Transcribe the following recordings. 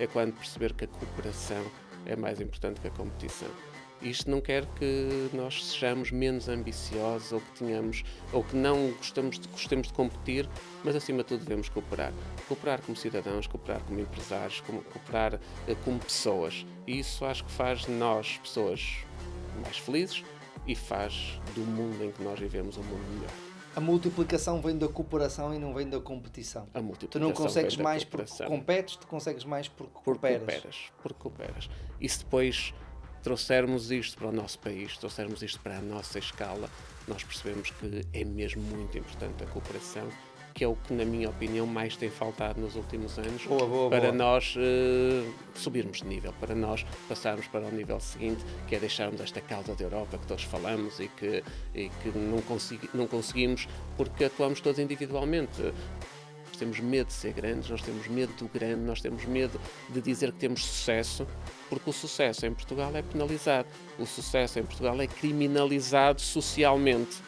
até quando perceber que a cooperação é mais importante que a competição. Isto não quer que nós sejamos menos ambiciosos ou que não gostemos de competir, mas acima de tudo devemos cooperar. Cooperar como cidadãos, cooperar como empresários, cooperar como pessoas. E isso acho que faz de nós pessoas mais felizes e faz do mundo em que nós vivemos um mundo melhor. A multiplicação vem da cooperação e não vem da competição. Tu não consegues mais porque competes, tu consegues mais porque cooperas. Porque cooperas. E se depois trouxermos isto para o nosso país, trouxermos isto para a nossa escala, nós percebemos que é mesmo muito importante a cooperação, que é o que, na minha opinião, mais tem faltado nos últimos anos para nós subirmos de nível, para nós passarmos para o nível seguinte, que é deixarmos esta causa da Europa que todos falamos e que não conseguimos porque atuamos todos individualmente. Nós temos medo de ser grandes, nós temos medo do grande, nós temos medo de dizer que temos sucesso, porque o sucesso em Portugal é penalizado, o sucesso em Portugal é criminalizado socialmente.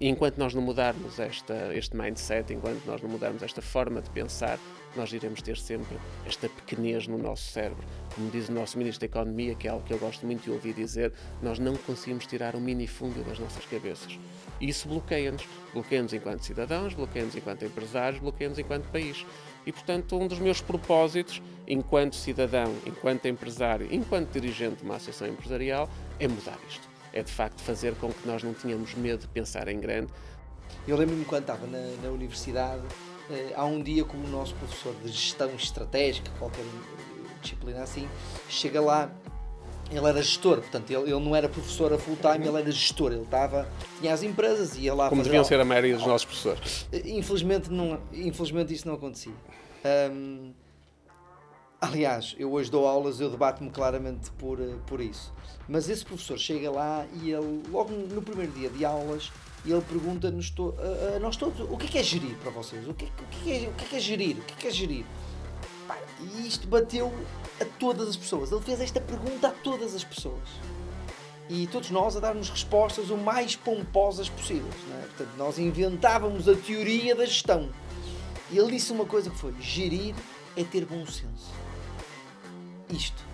Enquanto nós não mudarmos este mindset, enquanto nós não mudarmos esta forma de pensar, nós iremos ter sempre esta pequenez no nosso cérebro. Como diz o nosso Ministro da Economia, que é algo que eu gosto muito de ouvir dizer, nós não conseguimos tirar o minifúndio das nossas cabeças. E isso bloqueia-nos. Bloqueia-nos enquanto cidadãos, bloqueia-nos enquanto empresários, bloqueia-nos enquanto país. E, portanto, um dos meus propósitos, enquanto cidadão, enquanto empresário, enquanto dirigente de uma associação empresarial, é mudar isto. É, de facto, fazer com que nós não tenhamos medo de pensar em grande. Eu lembro-me quando estava na universidade, há um dia que o nosso professor de gestão estratégica, qualquer disciplina assim, chega lá, ele era gestor, portanto, ele não era professor a full time, ele era gestor, tinha as empresas e ia lá como deviam ser a maioria dos nossos professores. Infelizmente isso não acontecia. Aliás, eu hoje dou aulas, eu debato-me claramente por isso. Mas esse professor chega lá e ele, logo no primeiro dia de aulas, ele pergunta-nos a nós todos o que é gerir para vocês? O que é gerir? O que é gerir? E isto bateu a todas as pessoas. Ele fez esta pergunta a todas as pessoas. E todos nós a dar-nos respostas o mais pomposas possíveis. Não é? Portanto, nós inventávamos a teoria da gestão. E ele disse uma coisa que foi: gerir é ter bom senso. Isto.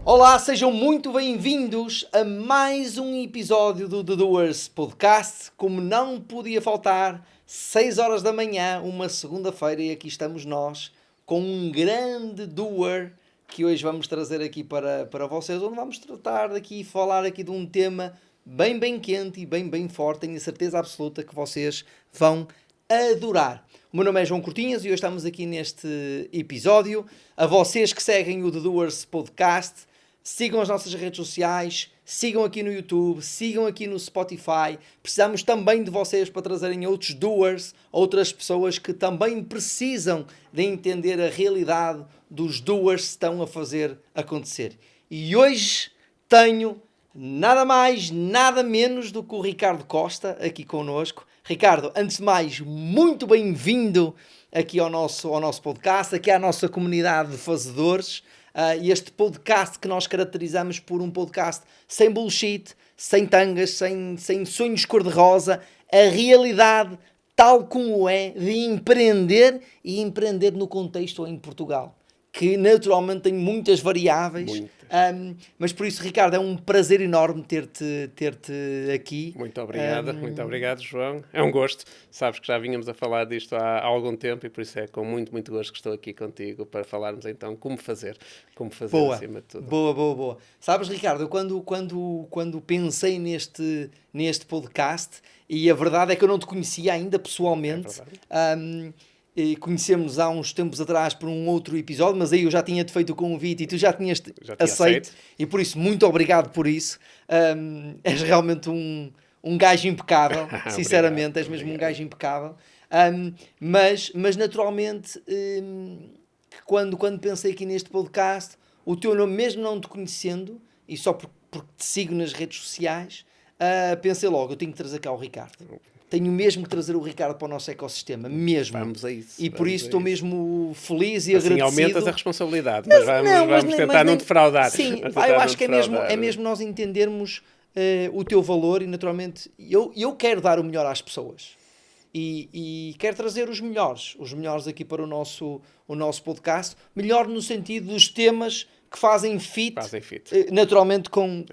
Olá, sejam muito bem-vindos a mais um episódio do The Doers Podcast. Como não podia faltar, 6 horas da manhã, uma segunda-feira, e aqui estamos nós com um grande doer que hoje vamos trazer aqui para vocês, onde vamos tratar daqui, falar aqui de um tema bem quente e bem forte. Tenho a certeza absoluta que vocês vão adorar. O meu nome é João Cortinhas e hoje estamos aqui neste episódio. A vocês que seguem o The Doers Podcast, sigam as nossas redes sociais, sigam aqui no YouTube, sigam aqui no Spotify. Precisamos também de vocês para trazerem outros doers, outras pessoas que também precisam de entender a realidade dos doers que estão a fazer acontecer. E hoje tenho nada mais, nada menos do que o Ricardo Costa aqui connosco. Ricardo, antes de mais, muito bem-vindo aqui ao nosso podcast, aqui à nossa comunidade de fazedores. E este podcast que nós caracterizamos por um podcast sem bullshit, sem tangas, sem sonhos cor-de-rosa, a realidade tal como é de empreender e empreender no contexto em Portugal, que naturalmente tem muitas variáveis. Mas por isso, Ricardo, é um prazer enorme ter-te aqui. Muito obrigado, João. É um gosto. Sabes que já vínhamos a falar disto há algum tempo e por isso é com muito gosto que estou aqui contigo para falarmos então como fazer acima de tudo. Boa. Sabes, Ricardo, eu quando pensei neste podcast, e a verdade é que eu não te conhecia ainda pessoalmente, e conhecemos há uns tempos atrás por um outro episódio, mas aí eu já tinha-te feito o convite e tu já tinhas aceito. E por isso, muito obrigado por isso. És realmente um gajo impecável, sinceramente, és mesmo um gajo impecável. Mas naturalmente, quando pensei aqui neste podcast, o teu nome, mesmo não te conhecendo, e só porque te sigo nas redes sociais, pensei logo, eu tenho que trazer cá o Ricardo. Tenho mesmo que trazer o Ricardo para o nosso ecossistema, mesmo. Vamos a isso. E por isso estou mesmo feliz e agradecido. Aumentas a responsabilidade, mas vamos tentar não defraudar. Sim, eu acho que é mesmo nós entendermos o teu valor e naturalmente eu quero dar o melhor às pessoas. E quero trazer os melhores aqui para o nosso podcast, melhor no sentido dos temas que fazem fit, naturalmente com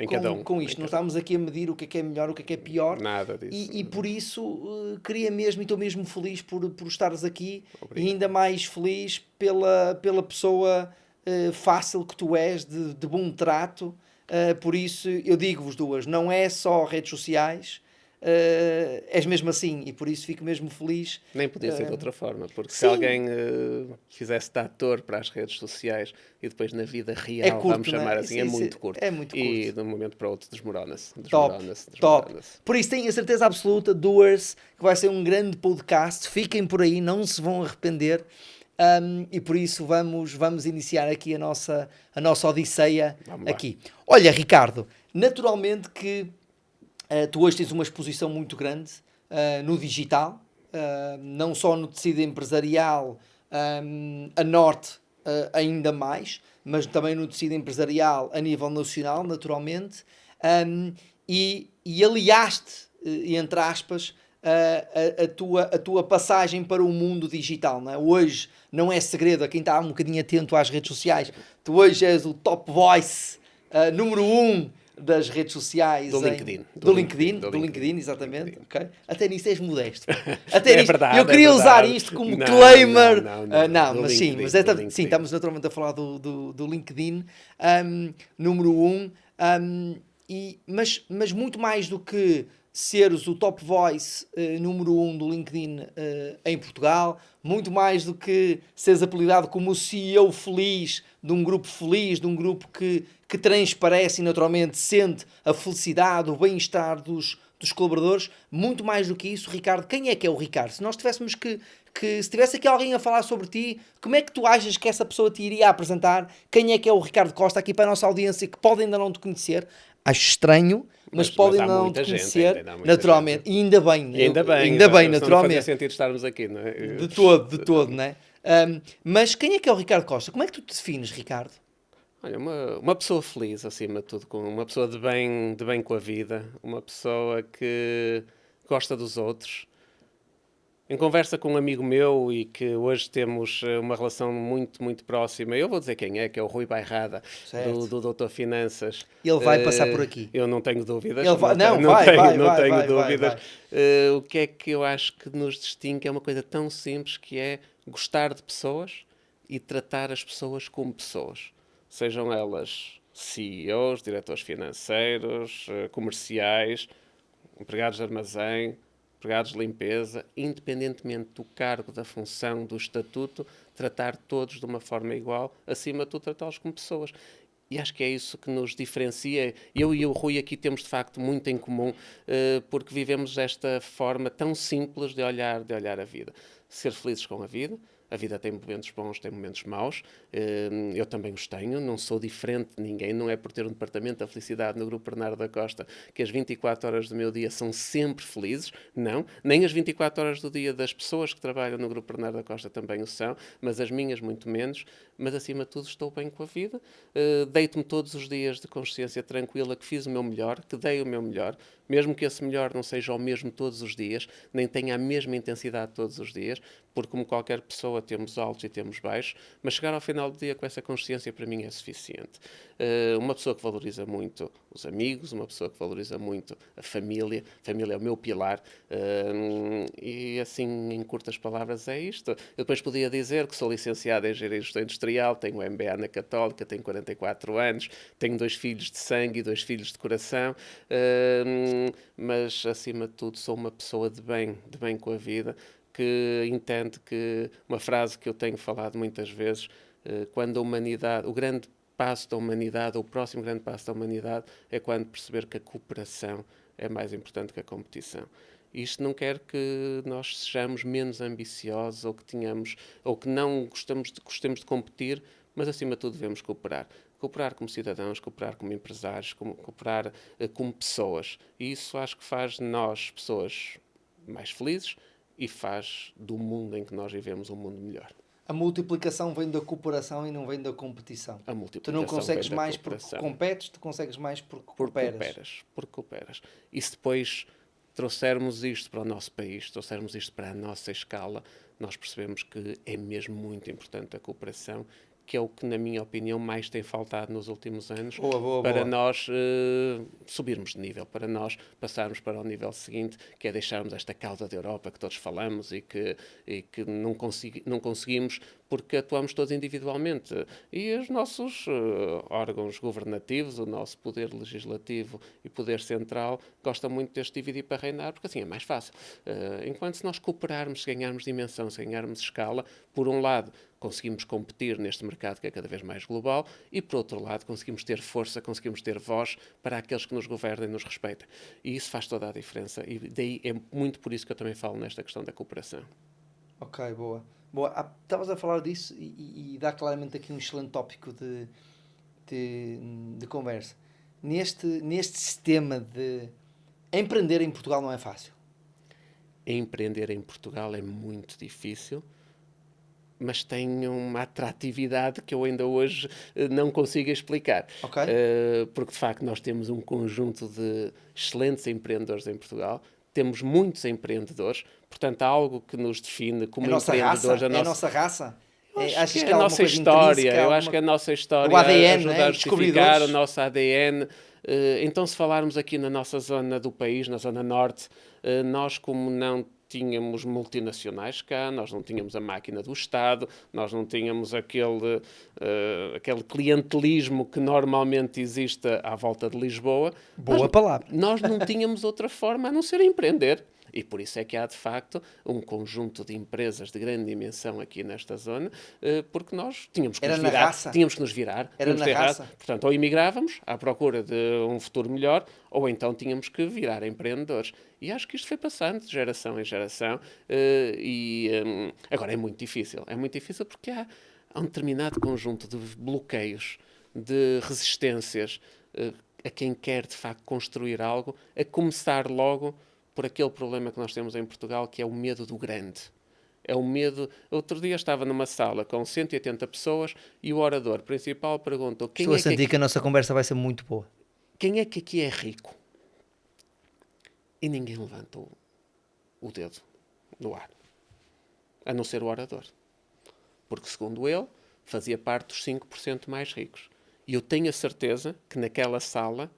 isto. Não estamos aqui a medir o que é melhor, o que é pior. Nada disso. E por isso queria mesmo, e estou mesmo feliz por estares aqui. Obrigado. E ainda mais feliz pela pessoa fácil que tu és, de bom trato. Por isso eu digo-vos duas, não é só redes sociais, és mesmo assim, e por isso fico mesmo feliz. Nem podia ser de outra forma, porque se alguém fizesse de ator para as redes sociais e depois na vida real, curto, vamos chamar assim, é muito curto. É muito curto. E de um momento para o outro desmorona-se. Top. Por isso tenho a certeza absoluta, Doers, que vai ser um grande podcast. Fiquem por aí, não se vão arrepender. E por isso vamos iniciar aqui a nossa odisseia aqui. Olha, Ricardo, naturalmente que tu hoje tens uma exposição muito grande no digital, não só no tecido empresarial, a norte ainda mais, mas também no tecido empresarial a nível nacional, naturalmente, e aliaste, entre aspas, a tua passagem para o mundo digital, não é? Hoje não é segredo a quem está um bocadinho atento às redes sociais, tu hoje és o top voice número 1 das redes sociais. Do LinkedIn. Do LinkedIn, exatamente. LinkedIn. Okay. Até nisso és modesto. Até nisso, verdade, eu queria usar isto como claimer. Não, mas sim, sim, estamos naturalmente a falar do LinkedIn, número 1, mas muito mais do que seres o top voice número 1 do LinkedIn em Portugal, muito mais do que seres apelidado como o CEO feliz de um grupo feliz, de um grupo que transparece e naturalmente sente a felicidade, o bem-estar dos colaboradores, muito mais do que isso, Ricardo, quem é que é o Ricardo? Se nós tivéssemos se tivesse aqui alguém a falar sobre ti, como é que tu achas que essa pessoa te iria apresentar? Quem é que é o Ricardo Costa aqui para a nossa audiência que pode ainda não te conhecer? Acho estranho, mas podem não te conhecer, naturalmente. E ainda bem, naturalmente. Não fazia sentido estarmos aqui, não é? De todo, não é? Mas quem é que é o Ricardo Costa? Como é que tu te defines, Ricardo? Olha, uma pessoa feliz, acima de tudo, uma pessoa de bem com a vida, uma pessoa que gosta dos outros. Em conversa com um amigo meu e que hoje temos uma relação muito, muito próxima, eu vou dizer quem é, que é o Rui Bairrada, do Doutor Finanças. Ele vai passar por aqui. Eu não tenho dúvidas. Não tenho dúvidas. O que é que eu acho que nos distingue é uma coisa tão simples, que é gostar de pessoas e tratar as pessoas como pessoas. Sejam elas CEOs, diretores financeiros, comerciais, empregados de armazém, empregados de limpeza, independentemente do cargo, da função, do estatuto, tratar todos de uma forma igual, acima de tudo tratá-los como pessoas. E acho que é isso que nos diferencia. Eu e o Rui aqui temos, de facto, muito em comum, porque vivemos esta forma tão simples de olhar a vida. Ser felizes com a vida. A vida tem momentos bons, tem momentos maus. Eu também os tenho, não sou diferente de ninguém. Não é por ter um departamento da felicidade no Grupo Bernardo da Costa que as 24 horas do meu dia são sempre felizes. Não. Nem as 24 horas do dia das pessoas que trabalham no Grupo Bernardo da Costa também o são, mas as minhas muito menos. Mas, acima de tudo, estou bem com a vida. Deito-me todos os dias de consciência tranquila que fiz o meu melhor, que dei o meu melhor, mesmo que esse melhor não seja o mesmo todos os dias, nem tenha a mesma intensidade todos os dias, porque, como qualquer pessoa, temos altos e temos baixos, mas chegar ao final do dia com essa consciência, para mim, é suficiente. Uma pessoa que valoriza muito os amigos, uma pessoa que valoriza muito a família é o meu pilar, e assim, em curtas palavras, é isto. Eu depois podia dizer que sou licenciado em Engenharia e Gestão Industrial, tenho um MBA na Católica, tenho 44 anos, tenho 2 filhos de sangue e 2 filhos de coração, mas, acima de tudo, sou uma pessoa de bem com a vida, que entende que, uma frase que eu tenho falado muitas vezes, quando a humanidade, o grande passo da humanidade, ou o próximo grande passo da humanidade, é quando perceber que a cooperação é mais importante que a competição. Isto não quer que nós sejamos menos ambiciosos ou que não gostemos de competir, mas, acima de tudo, devemos cooperar. Cooperar como cidadãos, cooperar como empresários, cooperar como pessoas. E isso acho que faz de nós pessoas mais felizes e faz do mundo em que nós vivemos um mundo melhor. A multiplicação vem da cooperação e não vem da competição. A Tu multiplicação não consegues vem da mais porque cooperação. competes, tu consegues mais porque cooperas. Porque cooperas. E se depois trouxermos isto para o nosso país, trouxermos isto para a nossa escala, nós percebemos que é mesmo muito importante a cooperação, que é o que, na minha opinião, mais tem faltado nos últimos anos para nós subirmos de nível, para nós passarmos para o nível seguinte, que é deixarmos esta cauda da Europa que todos falamos e que não conseguimos porque atuamos todos individualmente. E os nossos órgãos governativos, o nosso poder legislativo e poder central, gostam muito deste dividir para reinar, porque assim é mais fácil. Enquanto se nós cooperarmos, se ganharmos dimensão, se ganharmos escala, por um lado, conseguimos competir neste mercado que é cada vez mais global e, por outro lado, conseguimos ter força, conseguimos ter voz para aqueles que nos governam e nos respeitam. E isso faz toda a diferença. E daí é muito por isso que eu também falo nesta questão da cooperação. Ok, boa. Estavas a falar disso e dá claramente aqui um excelente tópico de conversa. Neste sistema de empreender em Portugal não é fácil. Empreender em Portugal é muito difícil, mas tem uma atratividade que eu ainda hoje não consigo explicar. Okay. Porque, de facto, nós temos um conjunto de excelentes empreendedores em Portugal, temos muitos empreendedores, portanto, há algo que nos define como empreendedores. É a nossa raça? Acho que é a nossa história. Eu acho que a nossa história o ADN, ajuda a justificar o nosso ADN. Então, se falarmos aqui na nossa zona do país, na zona norte, nós, como não tínhamos multinacionais cá, nós não tínhamos a máquina do Estado, nós não tínhamos aquele clientelismo que normalmente existe à volta de Lisboa. Boa palavra. Nós não tínhamos outra forma a não ser empreender. E por isso é que há, de facto, um conjunto de empresas de grande dimensão aqui nesta zona, porque nós tínhamos que nos virar. Era na raça. Portanto, ou imigrávamos à procura de um futuro melhor, ou então tínhamos que virar empreendedores. E acho que isto foi passando de geração em geração. Agora é muito difícil. É muito difícil porque há um determinado conjunto de bloqueios, de resistências a quem quer, de facto, construir algo, a começar logo por aquele problema que nós temos em Portugal, que é o medo do grande. É o medo... Outro dia estava numa sala com 180 pessoas e o orador principal perguntou... Estou a sentir que a nossa conversa vai ser muito boa. Quem é que aqui é rico? E ninguém levantou o dedo no ar. A não ser o orador. Porque, segundo ele, fazia parte dos 5% mais ricos. E eu tenho a certeza que naquela sala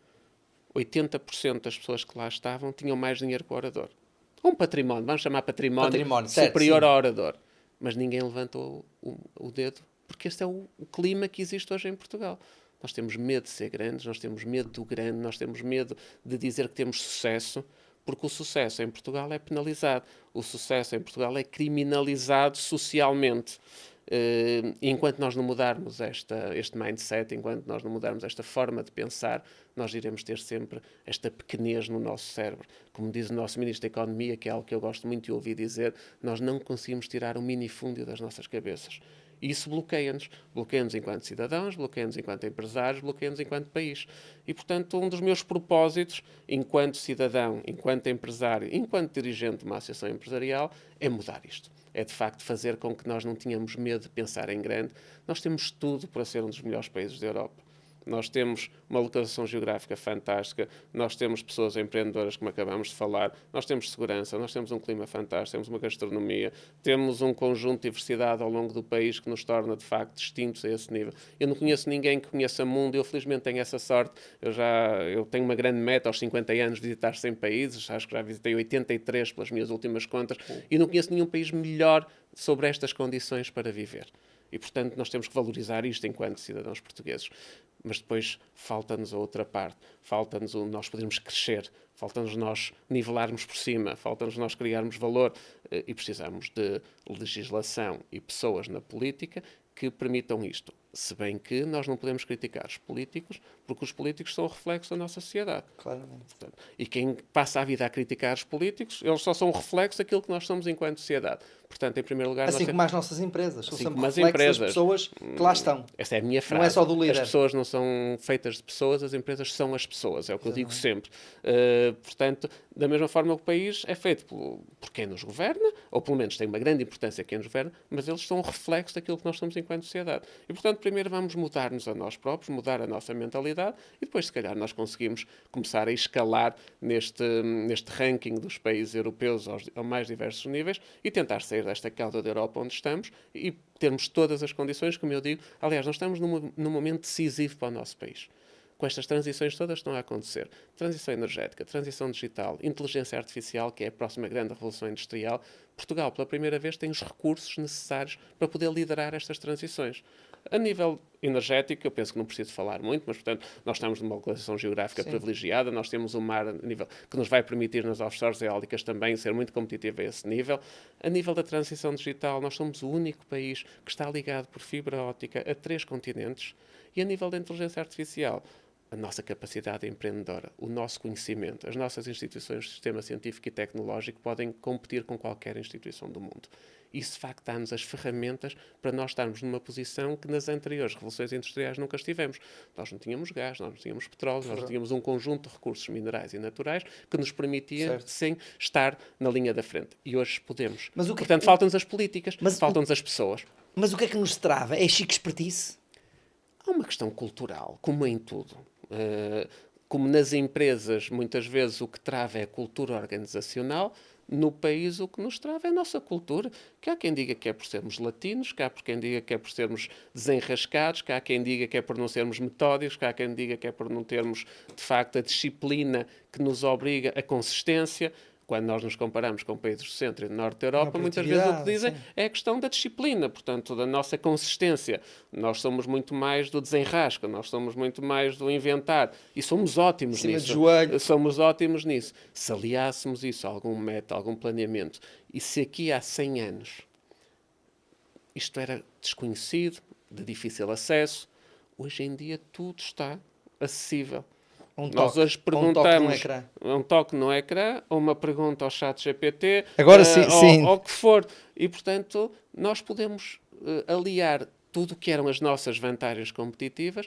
80% das pessoas que lá estavam tinham mais dinheiro que o orador. Um património, vamos chamar património superior ao orador. Mas ninguém levantou o dedo, porque este é o clima que existe hoje em Portugal. Nós temos medo de ser grandes, nós temos medo do grande, nós temos medo de dizer que temos sucesso, porque o sucesso em Portugal é penalizado. O sucesso em Portugal é criminalizado socialmente. Enquanto nós não mudarmos este mindset, enquanto nós não mudarmos esta forma de pensar, nós iremos ter sempre esta pequenez no nosso cérebro. Como diz o nosso Ministro da Economia, que é algo que eu gosto muito de ouvir dizer, nós não conseguimos tirar o minifúndio das nossas cabeças. E isso bloqueia-nos. Bloqueia-nos enquanto cidadãos, bloqueia-nos enquanto empresários, bloqueia-nos enquanto país. E, portanto, um dos meus propósitos, enquanto cidadão, enquanto empresário, enquanto dirigente de uma associação empresarial, é mudar isto. É, de facto, fazer com que nós não tenhamos medo de pensar em grande. Nós temos tudo para ser um dos melhores países da Europa. Nós temos uma localização geográfica fantástica, nós temos pessoas empreendedoras, como acabamos de falar, nós temos segurança, nós temos um clima fantástico, temos uma gastronomia, temos um conjunto de diversidade ao longo do país que nos torna, de facto, distintos a esse nível. Eu não conheço ninguém que conheça o mundo, eu felizmente tenho essa sorte, eu tenho uma grande meta aos 50 anos de visitar 100 países, acho que já visitei 83 pelas minhas últimas contas, e não conheço nenhum país melhor sobre estas condições para viver. E, portanto, nós temos que valorizar isto enquanto cidadãos portugueses. Mas depois falta-nos a outra parte. Falta-nos nós podermos crescer, falta-nos nós nivelarmos por cima, falta-nos nós criarmos valor e precisamos de legislação e pessoas na política que permitam isto. Se bem que nós não podemos criticar os políticos, porque os políticos são o reflexo da nossa sociedade. Claramente. E quem passa a vida a criticar os políticos, eles só são o reflexo daquilo que nós somos enquanto sociedade. Portanto, em primeiro lugar... Assim como as nossas empresas. São Assim sempre como as reflexos das empresas. pessoas que lá estão. Essa é a minha frase. Não é só do líder. As pessoas não são feitas de pessoas, as empresas são as pessoas. É o que eu digo sempre. Portanto, da mesma forma, o país é feito por quem nos governa, ou pelo menos tem uma grande importância quem nos governa, mas eles são um reflexo daquilo que nós somos enquanto sociedade. E, portanto, primeiro vamos mudar-nos a nós próprios, mudar a nossa mentalidade, e depois, se calhar, nós conseguimos começar a escalar neste ranking dos países europeus aos mais diversos níveis e tentar sair desta cauda da Europa onde estamos e termos todas as condições, como eu digo. Aliás, nós estamos num momento decisivo para o nosso país. Com estas transições todas que estão a acontecer. Transição energética, transição digital, inteligência artificial, que é a próxima grande revolução industrial. Portugal, pela primeira vez, tem os recursos necessários para poder liderar estas transições. A nível energético, eu penso que não preciso falar muito, mas, portanto, nós estamos numa localização geográfica privilegiada, nós temos um mar a nível que nos vai permitir nas offshores eólicas também ser muito competitivo a esse nível. A nível da transição digital, nós somos o único país que está ligado por fibra óptica a 3 continentes. E a nível da inteligência artificial, a nossa capacidade empreendedora, o nosso conhecimento, as nossas instituições de sistema científico e tecnológico podem competir com qualquer instituição do mundo. Isso, de facto, dá-nos as ferramentas para nós estarmos numa posição que nas anteriores revoluções industriais nunca estivemos. Nós não tínhamos gás, nós não tínhamos petróleo, nós não tínhamos um conjunto de recursos minerais e naturais que nos permitia, sim, estar na linha da frente. E hoje podemos. Portanto, faltam-nos as políticas, faltam-nos as pessoas. Mas o que é que nos trava? É chique espertice? Há uma questão cultural, como em tudo. Como nas empresas, muitas vezes o que trava é a cultura organizacional, no país o que nos trava é a nossa cultura. Que há quem diga que é por sermos latinos, que há quem diga que é por sermos desenrascados, que há quem diga que é por não sermos metódicos, que há quem diga que é por não termos, de facto, a disciplina que nos obriga, a consistência. Quando nós nos comparamos com países do centro e do norte da Europa, muitas vezes o que dizem é a questão da disciplina, portanto, da nossa consistência. Nós somos muito mais do desenrasco, nós somos muito mais do inventar. E somos ótimos nisso. Somos ótimos nisso. Se aliássemos isso a algum método, a algum planeamento, e se aqui há 100 anos isto era desconhecido, de difícil acesso, hoje em dia tudo está acessível. Nós hoje perguntamos um toque no ecrã, ou uma pergunta ao chat GPT, agora sim. Ou o que for. E, portanto, nós podemos aliar tudo o que eram as nossas vantagens competitivas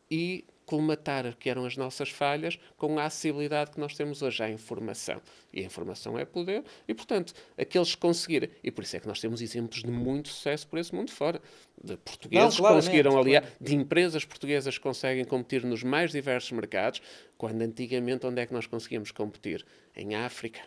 e colmatar o que eram as nossas falhas com a acessibilidade que nós temos hoje à informação. E a informação é poder. E, portanto, aqueles que conseguirem... E por isso é que nós temos exemplos de muito sucesso por esse mundo fora. De portugueses que conseguiram aliar, de empresas portuguesas que conseguem competir nos mais diversos mercados, quando antigamente onde é que nós conseguíamos competir? Em África.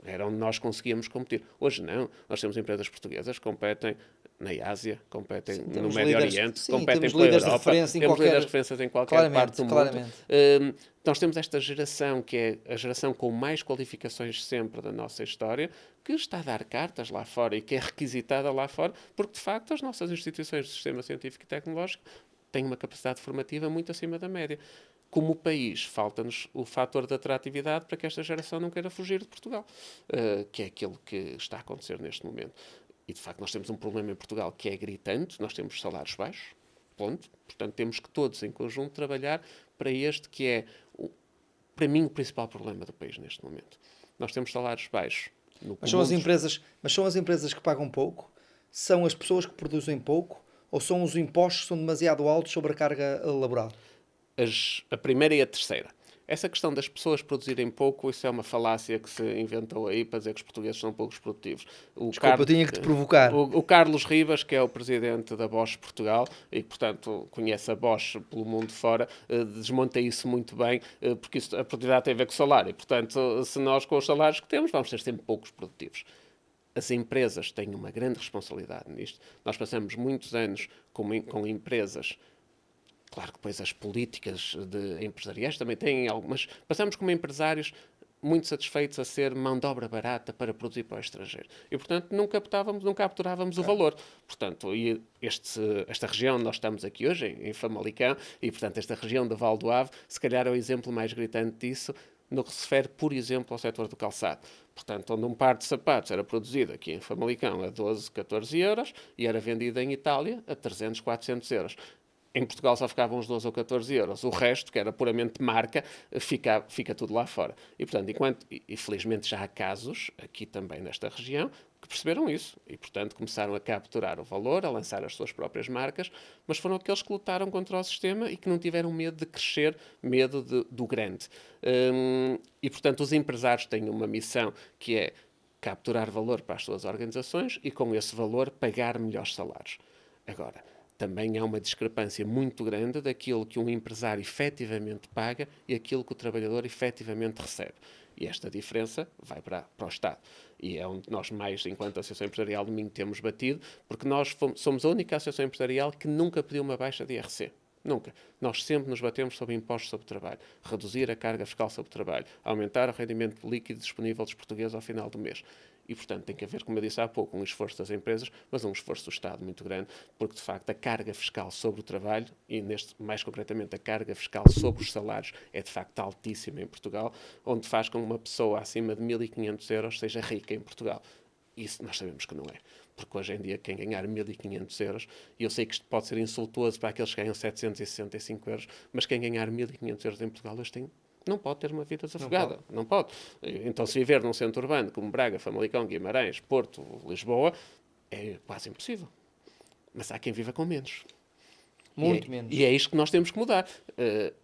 Era onde nós conseguíamos competir. Hoje não. Nós temos empresas portuguesas que competem na Ásia, competem no Médio Oriente, competem pela Europa, temos líderes de referência em qualquer parte do mundo. Nós temos esta geração, que é a geração com mais qualificações sempre da nossa história, que está a dar cartas lá fora e que é requisitada lá fora, porque, de facto, as nossas instituições do sistema científico e tecnológico têm uma capacidade formativa muito acima da média. Como país, falta-nos o fator de atratividade para que esta geração não queira fugir de Portugal, que é aquilo que está a acontecer neste momento. E, de facto, nós temos um problema em Portugal que é gritante, nós temos salários baixos, ponto. Portanto, temos que todos, em conjunto, trabalhar para este que é, para mim, o principal problema do país neste momento. Nós temos salários baixos. Mas são as empresas que pagam pouco? São as pessoas que produzem pouco? Ou são os impostos que são demasiado altos sobre a carga laboral? A primeira e a terceira. Essa questão das pessoas produzirem pouco, isso é uma falácia que se inventou aí para dizer que os portugueses são poucos produtivos. Eu tinha que te provocar. O Carlos Ribas, que é o presidente da Bosch Portugal e que, portanto, conhece a Bosch pelo mundo fora, desmonta isso muito bem, porque isso, a produtividade tem a ver com o salário. E, portanto, se nós, com os salários que temos, vamos ter sempre poucos produtivos. As empresas têm uma grande responsabilidade nisto. Nós passamos muitos anos com empresas. Claro que depois as políticas empresariais também têm algumas. Passamos como empresários muito satisfeitos a ser mão de obra barata para produzir para o estrangeiro. E, portanto, não capturávamos o valor. Portanto, esta região onde nós estamos aqui hoje, em Famalicão, e, portanto, esta região da Val do Ave, se calhar é o exemplo mais gritante disso, no que se refere, por exemplo, ao setor do calçado. Portanto, onde um par de sapatos era produzido aqui em Famalicão a 12, 14 euros e era vendido em Itália a 300, 400 euros. Em Portugal só ficavam uns 12 ou 14 euros. O resto, que era puramente marca, fica tudo lá fora. E, portanto, felizmente já há casos, aqui também nesta região, que perceberam isso e, portanto, começaram a capturar o valor, a lançar as suas próprias marcas, mas foram aqueles que lutaram contra o sistema e que não tiveram medo de crescer, medo do grande. E, portanto, os empresários têm uma missão que é capturar valor para as suas organizações e, com esse valor, pagar melhores salários. Agora, também há uma discrepância muito grande daquilo que um empresário efetivamente paga e aquilo que o trabalhador efetivamente recebe. E esta diferença vai para o Estado. E é onde nós mais, enquanto Associação Empresarial do Minho, temos batido, porque nós somos a única associação empresarial que nunca pediu uma baixa de IRC. Nunca. Nós sempre nos batemos sobre impostos sobre o trabalho, reduzir a carga fiscal sobre o trabalho, aumentar o rendimento líquido disponível dos portugueses ao final do mês. E, portanto, tem que haver, como eu disse há pouco, um esforço das empresas, mas um esforço do Estado muito grande, porque, de facto, a carga fiscal sobre o trabalho, e mais concretamente a carga fiscal sobre os salários, é, de facto, altíssima em Portugal, onde faz com que uma pessoa acima de 1.500 euros seja rica em Portugal. Isso nós sabemos que não é. Porque hoje em dia quem ganhar 1.500 euros, e eu sei que isto pode ser insultuoso para aqueles que ganham 765 euros, mas quem ganhar 1.500 euros em Portugal hoje não pode ter uma vida desafogada. Não pode. Então, se viver num centro urbano como Braga, Famalicão, Guimarães, Porto, Lisboa, é quase impossível. Mas há quem viva com menos. Muito menos. E é isto que nós temos que mudar.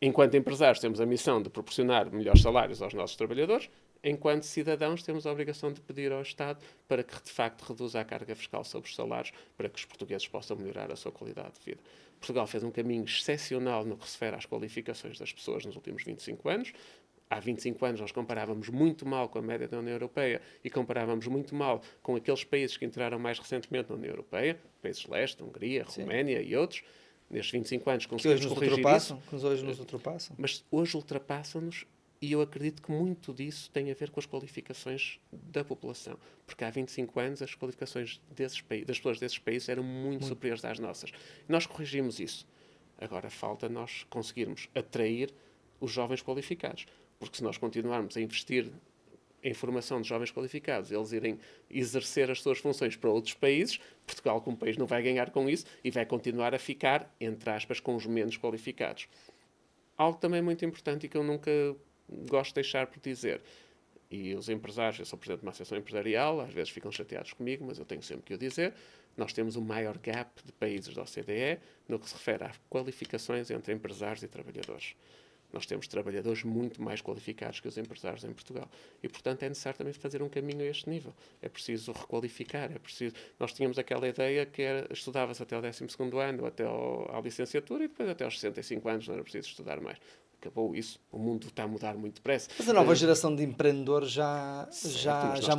Enquanto empresários, temos a missão de proporcionar melhores salários aos nossos trabalhadores. Enquanto cidadãos, temos a obrigação de pedir ao Estado para que, de facto, reduza a carga fiscal sobre os salários, para que os portugueses possam melhorar a sua qualidade de vida. Portugal fez um caminho excepcional no que se refere às qualificações das pessoas nos últimos 25 anos. Há 25 anos nós comparávamos muito mal com a média da União Europeia e comparávamos muito mal com aqueles países que entraram mais recentemente na União Europeia, países de leste, Hungria, Roménia e outros. Nestes 25 anos conseguimos corrigir isso. Que hoje nos ultrapassam. Mas hoje ultrapassam-nos. E eu acredito que muito disso tem a ver com as qualificações da população. Porque há 25 anos as qualificações das pessoas desses países eram muito superiores às nossas. Nós corrigimos isso. Agora falta nós conseguirmos atrair os jovens qualificados. Porque se nós continuarmos a investir em formação de jovens qualificados, eles irem exercer as suas funções para outros países, Portugal como país não vai ganhar com isso e vai continuar a ficar, entre aspas, com os menos qualificados. Algo também muito importante e que eu nunca gosto de deixar por dizer, e os empresários, eu sou presidente de uma associação empresarial, às vezes ficam chateados comigo, mas eu tenho sempre que o dizer, nós temos o maior gap de países da OCDE no que se refere às qualificações entre empresários e trabalhadores. Nós temos trabalhadores muito mais qualificados que os empresários em Portugal. E, portanto, é necessário também fazer um caminho a este nível. É preciso requalificar, é preciso... Nós tínhamos aquela ideia que estudava-se até o 12º ano, até à licenciatura, e depois até aos 65 anos não era preciso estudar mais. Acabou isso. O mundo está a mudar muito depressa. Mas a nova geração de empreendedores já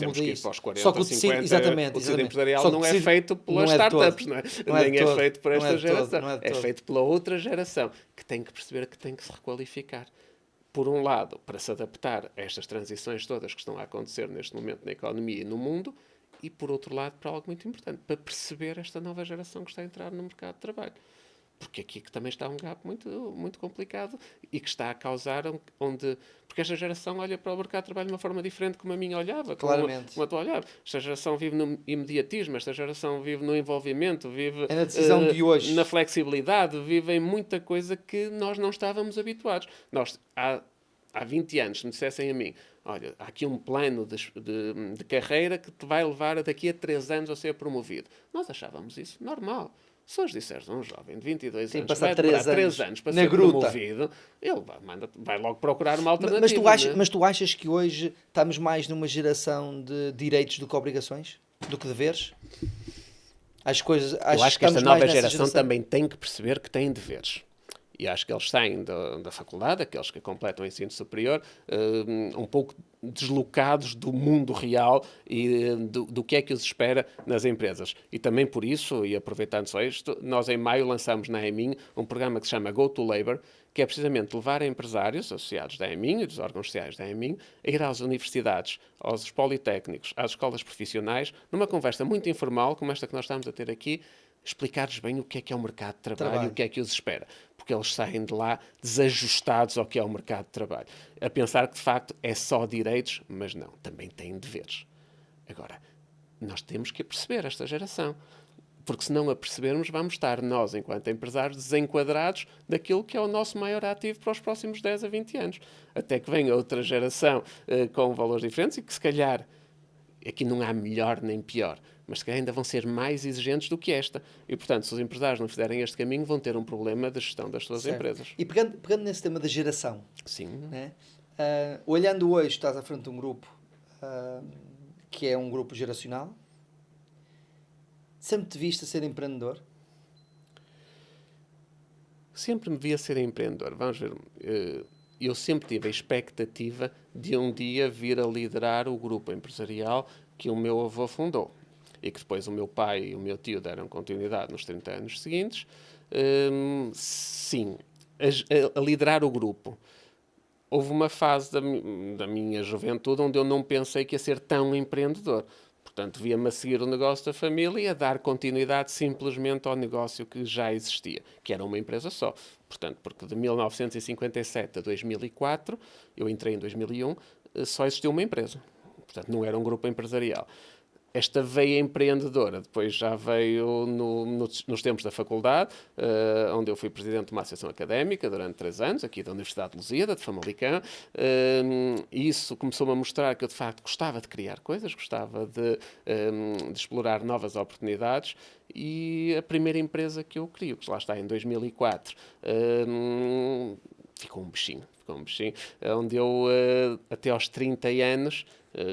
muda isso. Para os 40, só que o 50, exatamente, o tecido empresarial só não é feito pelas startups, não é? Nem é feito por esta geração. É feito pela outra geração, que tem que perceber que tem que se requalificar. Por um lado, para se adaptar a estas transições todas que estão a acontecer neste momento na economia e no mundo, e por outro lado, para algo muito importante, para perceber esta nova geração que está a entrar no mercado de trabalho. Porque aqui que também está um gap muito, muito complicado e que está a causar porque esta geração olha para o mercado de trabalho de uma forma diferente como a minha olhava, como a tua olhava. Esta geração vive no imediatismo, esta geração vive no envolvimento, vive na decisão de hoje, na flexibilidade, vive em muita coisa que nós não estávamos habituados. Nós, há 20 anos, se me dissessem a mim, olha, há aqui um plano de carreira que te vai levar daqui a 3 anos a ser promovido. Nós achávamos isso normal. Se hoje disseres a um jovem de 22 anos passar vai demorar 3 anos para ser promovido, ele vai logo procurar uma alternativa. Mas tu achas que hoje estamos mais numa geração de direitos do que obrigações? Do que deveres? Eu acho que esta nova geração também tem que perceber que tem deveres. E acho que eles saem da faculdade, aqueles que completam o ensino superior, um pouco deslocados do mundo real e do que é que os espera nas empresas. E também por isso, e aproveitando só isto, nós em maio lançamos na EMIN um programa que se chama Go to Labor, que é precisamente levar empresários associados da EMIN e dos órgãos sociais da EMIN a ir às universidades, aos politécnicos, às escolas profissionais, numa conversa muito informal, como esta que nós estamos a ter aqui, explicar-lhes bem o que é o mercado de trabalho e o que é que os espera. Porque eles saem de lá desajustados ao que é o mercado de trabalho. A pensar que, de facto, é só direitos, mas não, também têm deveres. Agora, nós temos que perceber esta geração. Porque se não a percebermos, vamos estar nós, enquanto empresários, desenquadrados daquilo que é o nosso maior ativo para os próximos 10 a 20 anos. Até que venha outra geração com valores diferentes e que, se calhar, aqui não há melhor nem pior, mas se calhar ainda vão ser mais exigentes do que esta. E, portanto, se os empresários não fizerem este caminho, vão ter um problema de gestão das suas empresas. E pegando nesse tema da geração, Sim. né? Olhando hoje, estás à frente de um grupo que é um grupo geracional. Sempre te viste a ser empreendedor? Sempre me via ser empreendedor. Vamos ver. Eu sempre tive a expectativa de um dia vir a liderar o grupo empresarial que o meu avô fundou. E que depois o meu pai e o meu tio deram continuidade nos 30 anos seguintes. Sim, a liderar o grupo. Houve uma fase da minha juventude onde eu não pensei que ia ser tão empreendedor. Portanto, via-me a seguir o negócio da família e a dar continuidade simplesmente ao negócio que já existia, que era uma empresa só. Portanto, porque de 1957 a 2004, eu entrei em 2001, só existiu uma empresa. Portanto, não era um grupo empresarial. Esta veia empreendedora depois já veio nos tempos da faculdade, onde eu fui presidente de uma associação académica durante 3 anos, aqui da Universidade de Lusíada, de Famalicão. E isso começou-me a mostrar que eu, de facto, gostava de criar coisas, gostava de explorar novas oportunidades. E a primeira empresa que eu crio, que lá está em 2004, ficou um bichinho, onde eu, até aos 30 anos,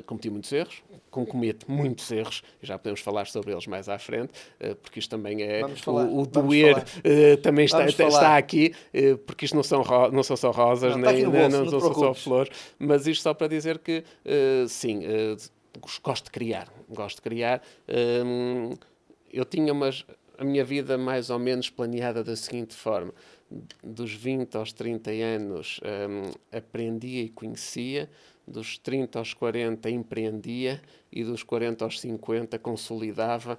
cometi muitos erros, cometo muitos erros, e já podemos falar sobre eles mais à frente, porque isto também é o doer, também está aqui, porque isto não são só rosas, não são só flores, mas isto só para dizer que, sim, gosto de criar. Eu tinha a minha vida mais ou menos planeada da seguinte forma: dos 20 aos 30 anos aprendia e conhecia, dos 30 aos 40 empreendia e dos 40 aos 50 consolidava,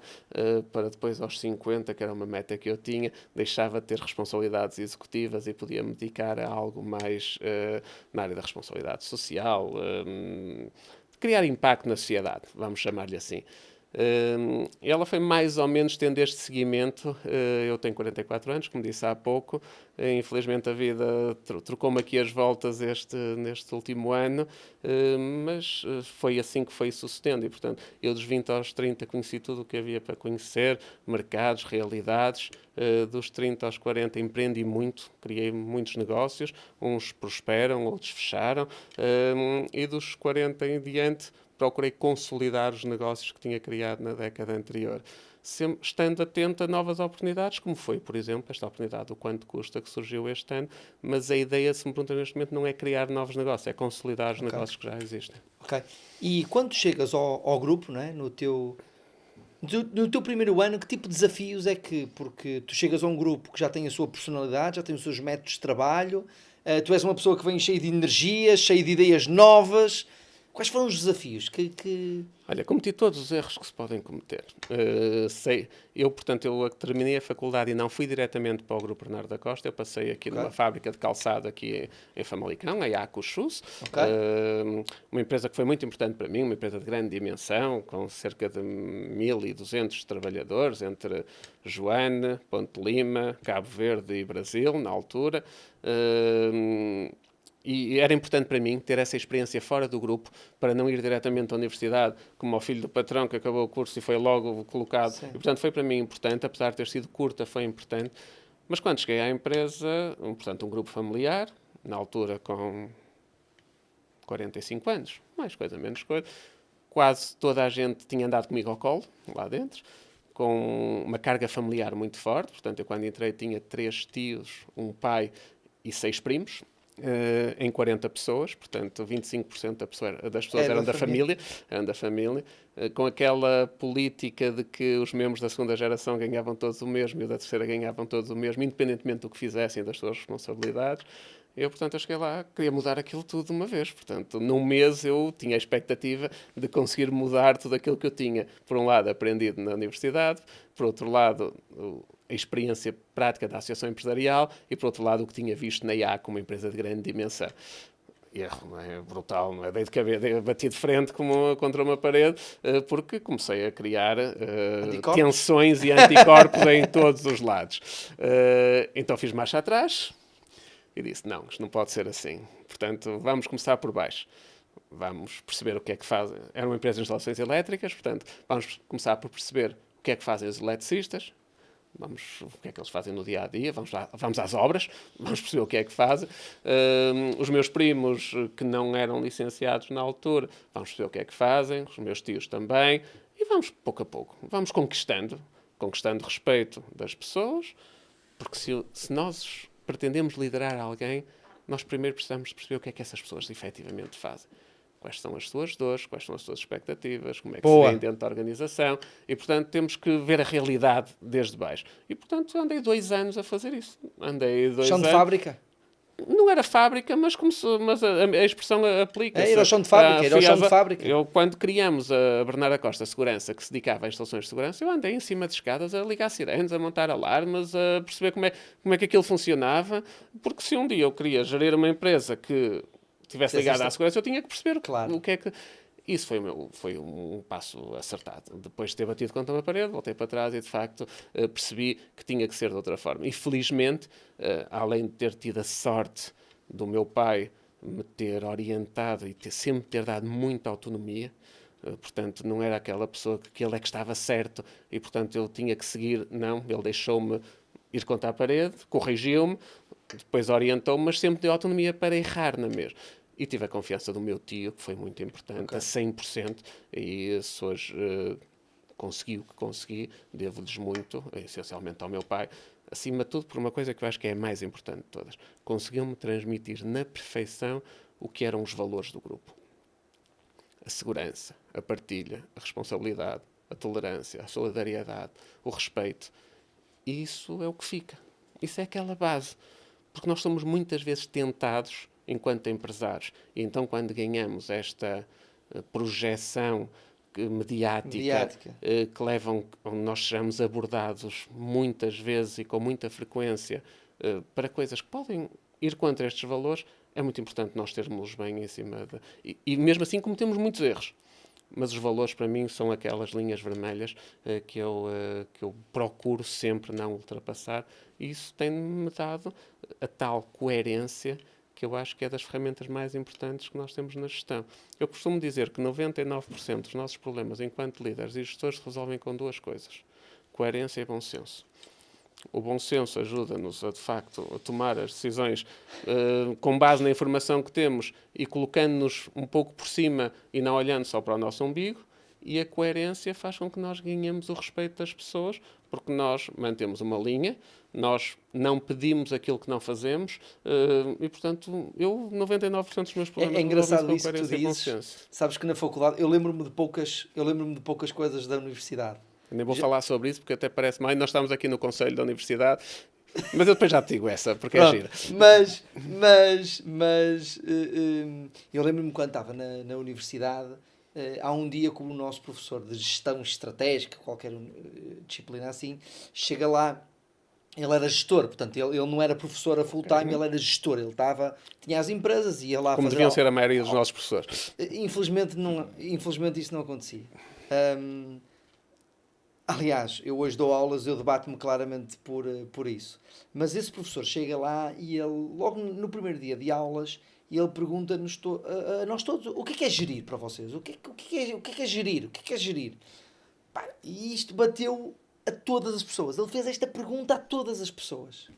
para depois aos 50, que era uma meta que eu tinha, deixava de ter responsabilidades executivas e podia me dedicar a algo mais na área da responsabilidade social, criar impacto na sociedade, vamos chamar-lhe assim. Ela foi mais ou menos tendo este seguimento. Eu tenho 44 anos, como disse há pouco. Infelizmente a vida trocou-me aqui as voltas neste último ano, mas foi assim que foi sucedendo. E, portanto, eu dos 20 aos 30 conheci tudo o que havia para conhecer, mercados, realidades. Dos 30 aos 40 empreendi muito, criei muitos negócios, uns prosperam, outros fecharam, e dos 40 em diante procurei consolidar os negócios que tinha criado na década anterior, sempre estando atento a novas oportunidades, como foi, por exemplo, esta oportunidade do Quanto Custa que surgiu este ano, mas a ideia, se me perguntam neste momento, não é criar novos negócios, é consolidar os negócios que já existem. Ok. E quando chegas ao grupo, não é? No teu primeiro ano, que tipo de desafios é que... Porque tu chegas a um grupo que já tem a sua personalidade, já tem os seus métodos de trabalho, tu és uma pessoa que vem cheia de energia, cheia de ideias novas. Quais foram os desafios que... Olha, cometi todos os erros que se podem cometer. Eu terminei a faculdade e não fui diretamente para o Grupo Bernardo da Costa. Eu passei aqui numa fábrica de calçado aqui em Famalicão, a Iaco Shoes. Uma empresa que foi muito importante para mim, uma empresa de grande dimensão, com cerca de 1.200 trabalhadores, entre Joane, Ponte Lima, Cabo Verde e Brasil, na altura. E era importante para mim ter essa experiência fora do grupo, para não ir diretamente à universidade, como ao filho do patrão que acabou o curso e foi logo colocado. Sim. E, portanto, foi para mim importante, apesar de ter sido curta, foi importante. Mas quando cheguei à empresa, um grupo familiar, na altura com 45 anos, mais coisa, menos coisa, quase toda a gente tinha andado comigo ao colo, lá dentro, com uma carga familiar muito forte. Portanto, eu quando entrei tinha 3 tios, um pai e 6 primos. Em 40 pessoas, portanto 25% das pessoas eram da família, com aquela política de que os membros da segunda geração ganhavam todos o mesmo e o da terceira ganhavam todos o mesmo, independentemente do que fizessem, das suas responsabilidades. Eu cheguei lá, queria mudar aquilo tudo de uma vez. Portanto, num mês eu tinha a expectativa de conseguir mudar tudo aquilo que eu tinha, por um lado, aprendido na universidade, por outro lado, a experiência prática da associação empresarial e, por outro lado, o que tinha visto na IAC, uma empresa de grande dimensão. Erro, não é? Brutal, não é? Dei de cabeça, bati de frente contra uma parede, porque comecei a criar tensões e anticorpos em todos os lados. Então fiz marcha atrás e disse, não, isto não pode ser assim. Portanto, vamos começar por baixo. vamos perceber o que é que fazem. Era uma empresa de instalações elétricas, portanto, vamos começar por perceber o que é que fazem os eletricistas, o que é que eles fazem no dia a dia, vamos às obras, vamos perceber o que é que fazem. Os meus primos, que não eram licenciados na altura, vamos perceber o que é que fazem, os meus tios também, e vamos pouco a pouco, vamos conquistando respeito das pessoas, porque se nós pretendemos liderar alguém, nós primeiro precisamos perceber o que é que essas pessoas efetivamente fazem. Quais são as suas dores, quais são as suas expectativas, como é que se vêem dentro da organização. E, portanto, temos que ver a realidade desde baixo. E, portanto, andei 2 anos a fazer isso. Chão de fábrica? Não era fábrica, mas a expressão aplica-se. Era o chão de fábrica, era o chão de fábrica. Eu, quando criamos a Bernarda Costa Segurança, que se dedicava a instalações de segurança, eu andei em cima de escadas a ligar sirenes, a montar alarmes, a perceber como é que aquilo funcionava. Porque se um dia eu queria gerir uma empresa que estivesse ligada à segurança, eu tinha que perceber o que é que... Isso foi um passo acertado. Depois de ter batido contra uma parede, voltei para trás e, de facto, percebi que tinha que ser de outra forma. E, felizmente, além de ter tido a sorte do meu pai me ter orientado e sempre ter dado muita autonomia, portanto, não era aquela pessoa que ele é que estava certo e, portanto, eu tinha que seguir. Não, ele deixou-me ir contra a parede, corrigiu-me, depois orientou-me, mas sempre deu autonomia para errar na mesma. E tive a confiança do meu tio, que foi muito importante, a 100%, e se hoje consegui o que consegui, devo-lhes muito, essencialmente ao meu pai, acima de tudo por uma coisa que eu acho que é a mais importante de todas. Conseguiu-me transmitir na perfeição o que eram os valores do grupo. A segurança, a partilha, a responsabilidade, a tolerância, a solidariedade, o respeito. E isso é o que fica. Isso é aquela base. Porque nós somos muitas vezes tentados enquanto empresários. E então, quando ganhamos esta projeção mediática. Que levam, onde nós sejamos abordados muitas vezes e com muita frequência para coisas que podem ir contra estes valores, é muito importante nós termos bem em cima de... E mesmo assim cometemos muitos erros. Mas os valores, para mim, são aquelas linhas vermelhas que eu procuro sempre não ultrapassar. E isso tem-me dado a tal coerência que eu acho que é das ferramentas mais importantes que nós temos na gestão. Eu costumo dizer que 99% dos nossos problemas enquanto líderes e gestores se resolvem com 2 coisas. Coerência e bom senso. O bom senso ajuda-nos a, de facto, a tomar as decisões com base na informação que temos e colocando-nos um pouco por cima e não olhando só para o nosso umbigo. E a coerência faz com que nós ganhemos o respeito das pessoas, porque nós mantemos uma linha, nós não pedimos aquilo que não fazemos e, portanto, 99% dos meus problemas... É engraçado isso que tu dizes. Sabes que na faculdade, eu lembro-me de poucas coisas da universidade. Nem vou falar sobre isso, porque até parece mais. Nós estamos aqui no Conselho da Universidade, mas eu depois já te digo essa, porque é gira. Mas eu lembro-me quando estava na universidade, há um dia que o nosso professor de gestão estratégica, qualquer disciplina assim, chega lá, ele era gestor, portanto, ele não era professor a full time, ele era gestor, tinha as empresas e ia lá como deviam ser a maioria dos nossos professores. Infelizmente isso não acontecia. Aliás, eu hoje dou aulas, eu debato-me claramente por isso. Mas esse professor chega lá e ele, logo no primeiro dia de aulas, ele pergunta-nos a nós todos o que é gerir para vocês? O que é gerir? O que é gerir? Pá, e isto bateu a todas as pessoas. Ele fez esta pergunta a todas as pessoas.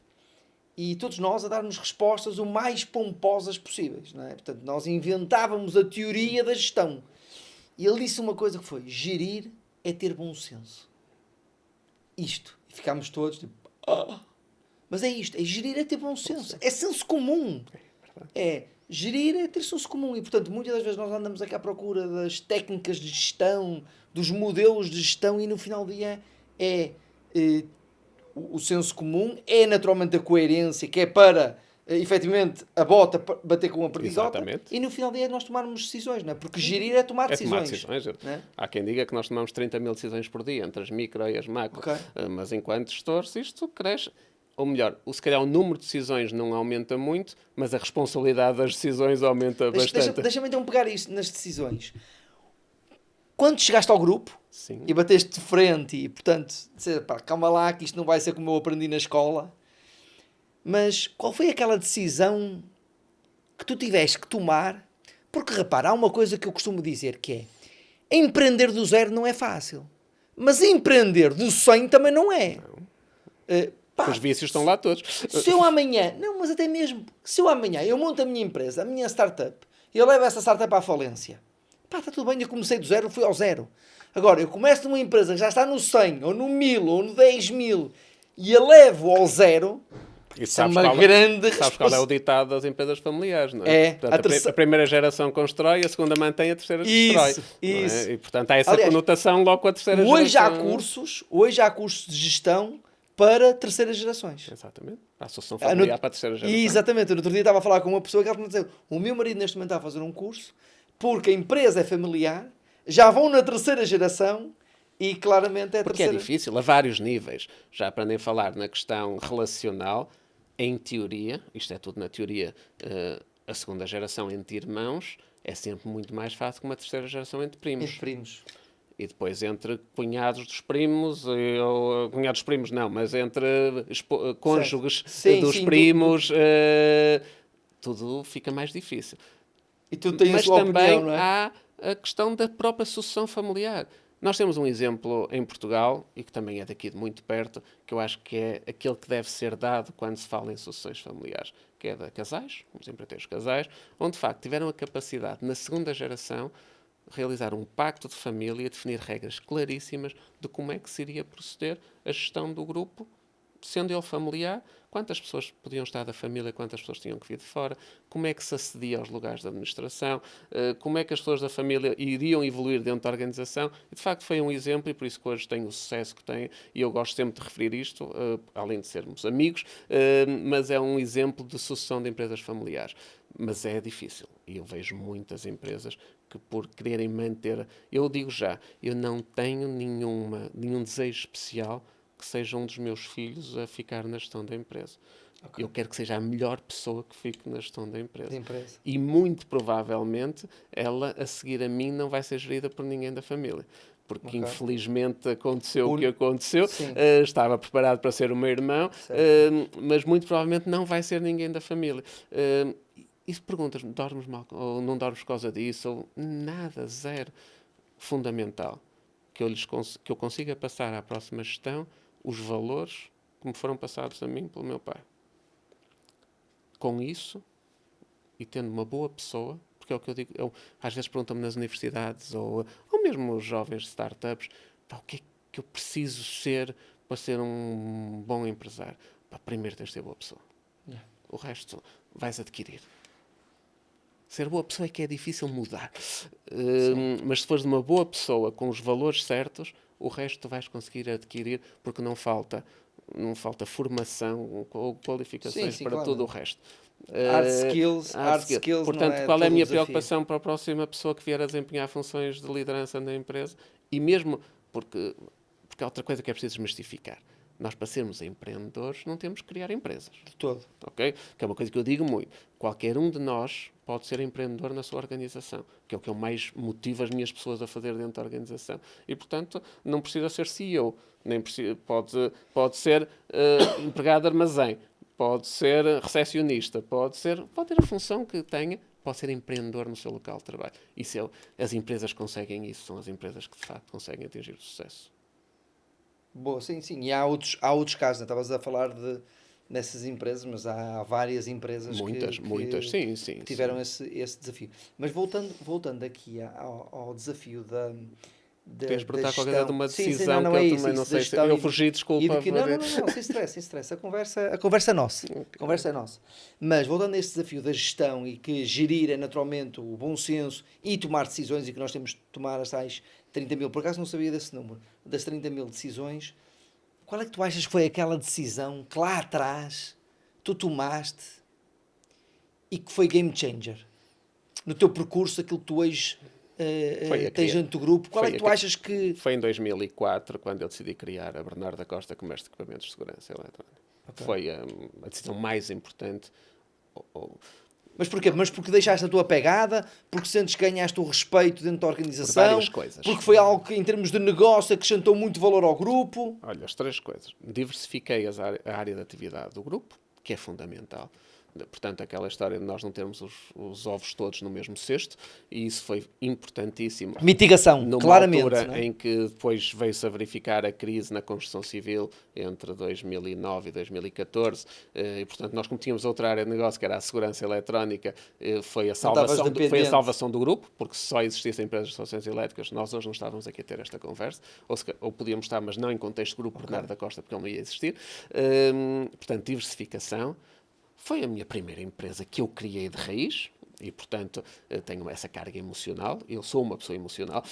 E todos nós a dar-nos respostas o mais pomposas possíveis. Não é? Portanto, nós inventávamos a teoria da gestão. E ele disse uma coisa que foi: gerir é ter bom senso. Isto. E ficámos todos tipo... Mas é isto. É gerir é ter bom senso. É senso comum. Gerir é ter senso comum. E, portanto, muitas das vezes nós andamos aqui à procura das técnicas de gestão, dos modelos de gestão, e no final do dia o senso comum é naturalmente a coerência, que é para, efetivamente, a bota bater com a perdigota. Exatamente. E no final do dia nós tomarmos decisões, não é? Porque gerir é tomar decisões. Não é? Há quem diga que nós tomamos 30 mil decisões por dia, entre as micro e as macro. Mas enquanto gestores, isto cresce. Ou melhor, se calhar o número de decisões não aumenta muito, mas a responsabilidade das decisões aumenta bastante. Deixa-me então pegar isto nas decisões. Quando chegaste ao grupo, sim, e bateste de frente e, portanto, dizer, pá, calma lá que isto não vai ser como eu aprendi na escola, mas qual foi aquela decisão que tu tiveste que tomar Porque, repara, há uma coisa que eu costumo dizer que é empreender do zero não é fácil. Mas empreender do 100 também não é. Os vícios estão lá todos. Se eu amanhã, não, mas até mesmo, se eu amanhã eu monto a minha empresa, a minha startup, e eu levo essa startup à falência, pá, está tudo bem, eu comecei do zero, fui ao zero. Agora, eu começo numa empresa que já está no 100, ou no 1000, ou no 10.000, e a levo ao zero, E isso é uma grande sabes qual é o ditado das empresas familiares, não é? É, Portanto, a primeira geração constrói, a segunda mantém, a terceira destrói. Isso, não é? isso. E, portanto, há essa Aliás, conotação logo com a terceira hoje há geração. hoje há cursos de gestão para terceiras gerações. Exatamente. A associação familiar para a terceira geração. Exatamente. Eu no outro dia estava a falar com uma pessoa que ela me dizia: o meu marido neste momento está a fazer um curso porque a empresa é familiar, já vão na terceira geração e claramente é a Porque terceira. é difícil, a vários níveis. Já para nem falar na questão relacional, em teoria, isto é tudo na teoria, a segunda geração entre irmãos é sempre muito mais fácil que uma terceira geração entre primos. Entre primos. E depois entre cunhados dos primos, ou cunhados dos primos não, mas entre cônjuges Sim, dos sim, primos, tudo fica mais difícil. E tu tens a Mas sua também opinião, não é? há a questão da própria sucessão familiar. Nós temos um exemplo em Portugal, e que também é daqui de muito perto, que eu acho que é aquele que deve ser dado quando se fala em sucessões familiares, que é de casais, vamos sempre ter os casais, onde de facto tiveram a capacidade, na segunda geração, realizar um pacto de família e definir regras claríssimas de como é que se iria proceder a gestão do grupo, sendo ele familiar, quantas pessoas podiam estar da família, quantas pessoas tinham que vir de fora, como é que se acedia aos lugares de administração, como é que as pessoas da família iriam evoluir dentro da organização. E, de facto, foi um exemplo, e por isso que hoje tem o sucesso que tem, e eu gosto sempre de referir isto, além de sermos amigos, mas é um exemplo de sucessão de empresas familiares. Mas é difícil, e eu vejo muitas empresas que, por quererem manter... Eu digo já, eu não tenho nenhum desejo especial que seja um dos meus filhos a ficar na gestão da empresa. Okay. Eu quero que seja a melhor pessoa que fique na gestão da empresa. E muito provavelmente ela, a seguir a mim, não vai ser gerida por ninguém da família. Porque infelizmente aconteceu o que aconteceu. Estava preparado para ser o meu irmão, mas muito provavelmente não vai ser ninguém da família. E se perguntas-me, dormes mal ou não dormes por causa disso? Ou nada, zero. Fundamental. Que eu consiga passar à próxima gestão os valores que me foram passados a mim pelo meu pai. Com isso, e tendo uma boa pessoa, porque é o que eu digo, às vezes perguntam-me nas universidades, ou mesmo os jovens de startups, o que é que eu preciso ser para ser um bom empresário? Primeiro tens de ser boa pessoa. O resto vais adquirir. Ser boa pessoa é que é difícil mudar. Mas se fores uma boa pessoa com os valores certos, o resto tu vais conseguir adquirir, porque não falta formação ou qualificações para claro. Todo o resto. Hard skills. Portanto, qual é a minha preocupação para a próxima pessoa que vier a desempenhar funções de liderança na empresa? E mesmo porque há outra coisa que é preciso desmistificar. Nós, para sermos empreendedores, não temos que criar empresas. De todo. Okay? Que é uma coisa que eu digo muito. Qualquer um de nós pode ser empreendedor na sua organização, que é o que eu mais motivo as minhas pessoas a fazer dentro da organização. E, portanto, não precisa ser CEO, nem precisa, pode ser empregado de armazém, pode ser recepcionista, pode ter a função que tenha, pode ser empreendedor no seu local de trabalho. As empresas conseguem isso, são as empresas que, de facto, conseguem atingir o sucesso. Boa, sim. E há outros casos, né? Estavas a falar nessas empresas, mas há várias empresas que tiveram esse desafio. Mas voltando aqui ao desafio da Tens de perguntar qualquer coisa de uma decisão não que é eu isso, também não sei se eu fugi, desculpa. Não, sem stress. A conversa é nossa. A conversa é nossa. Mas voltando a esse desafio da gestão e que gerir é naturalmente o bom senso e tomar decisões, e que nós temos de tomar as tais 30 mil, por acaso não sabia desse número, das 30 mil decisões, qual é que tu achas que foi aquela decisão que lá atrás tu tomaste e que foi game changer? No teu percurso, aquilo que tu hoje tens dentro do grupo, qual é que tu achas que... Foi em 2004, quando eu decidi criar a Bernardo da Costa Comércio de Equipamentos de Segurança Eletrónica. Okay. Foi a decisão mais importante. Mas porquê? Mas porque deixaste a tua pegada? Porque sentes que ganhaste o respeito dentro da organização? Por várias coisas. Porque foi algo que, em termos de negócio, acrescentou muito valor ao grupo? Olha, as três coisas. Diversifiquei a área de atividade do grupo, que é fundamental. Portanto, aquela história de nós não termos os ovos todos no mesmo cesto, e isso foi importantíssimo. Mitigação, Numa claramente. altura Não é? em que depois veio-se a verificar a crise na construção civil entre 2009 e 2014, e portanto nós, como tínhamos outra área de negócio, que era a segurança eletrónica, foi a salvação do grupo, porque se só existissem empresas de soluções elétricas, nós hoje não estávamos aqui a ter esta conversa, ou podíamos estar, mas não em contexto de grupo Bernardo da Costa, porque ele não ia existir. Portanto, diversificação. Foi a minha primeira empresa que eu criei de raiz e, portanto, tenho essa carga emocional. Eu sou uma pessoa emocional.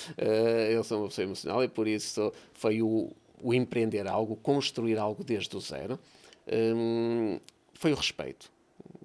E, por isso, foi o empreender algo, construir algo desde o zero. Foi o respeito.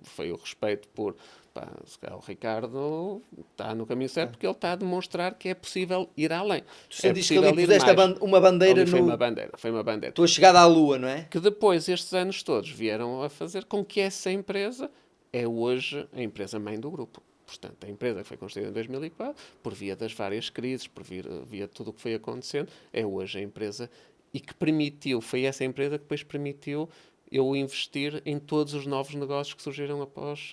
Foi o respeito por... Pá, se calhar o Ricardo está no caminho certo porque ele está a demonstrar que é possível ir além. Tu sentiste que ali puseste uma bandeira ali foi uma bandeira. Tua chegada à Lua, não é? Que depois, estes anos todos, vieram a fazer com que essa empresa é hoje a empresa mãe do grupo. Portanto, a empresa que foi construída em 2004, por via das várias crises, por via tudo o que foi acontecendo, é hoje a empresa e que permitiu, foi essa empresa que depois permitiu eu investir em todos os novos negócios que surgiram após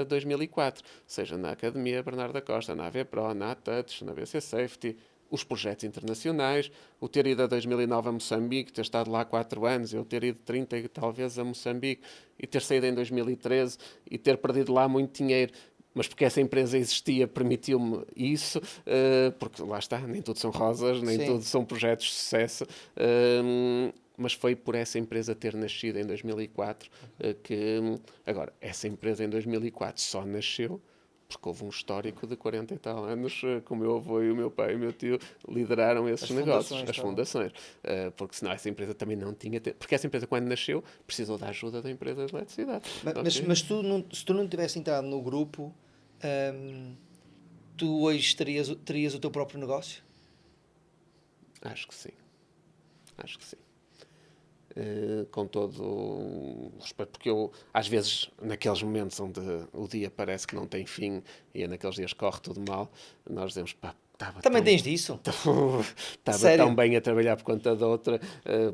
2004. Seja na Academia Bernardo da Costa, na AVPro, na ATouch, na BC Safety, os projetos internacionais, o ter ido a 2009 a Moçambique, ter estado lá 4 anos, eu ter ido 30 talvez a Moçambique e ter saído em 2013 e ter perdido lá muito dinheiro, mas porque essa empresa existia permitiu-me isso, porque lá está, nem tudo são rosas, nem tudo são projetos de sucesso, mas foi por essa empresa ter nascido em 2004 que... Agora, essa empresa em 2004 só nasceu porque houve um histórico de 40 e tal anos, que o meu avô e o meu pai e o meu tio lideraram esses negócios, as fundações. Porque senão essa empresa também não tinha... Porque essa empresa, quando nasceu, precisou da ajuda da empresa de eletricidade. Mas se tu não tivesse entrado no grupo, tu hoje terias o teu próprio negócio? Acho que sim. Acho que sim. Com todo o respeito, porque eu, às vezes, naqueles momentos onde o dia parece que não tem fim e é naqueles dias que corre tudo mal, nós dizemos, pá, também tens disso? Estava tão bem a trabalhar por conta de outra,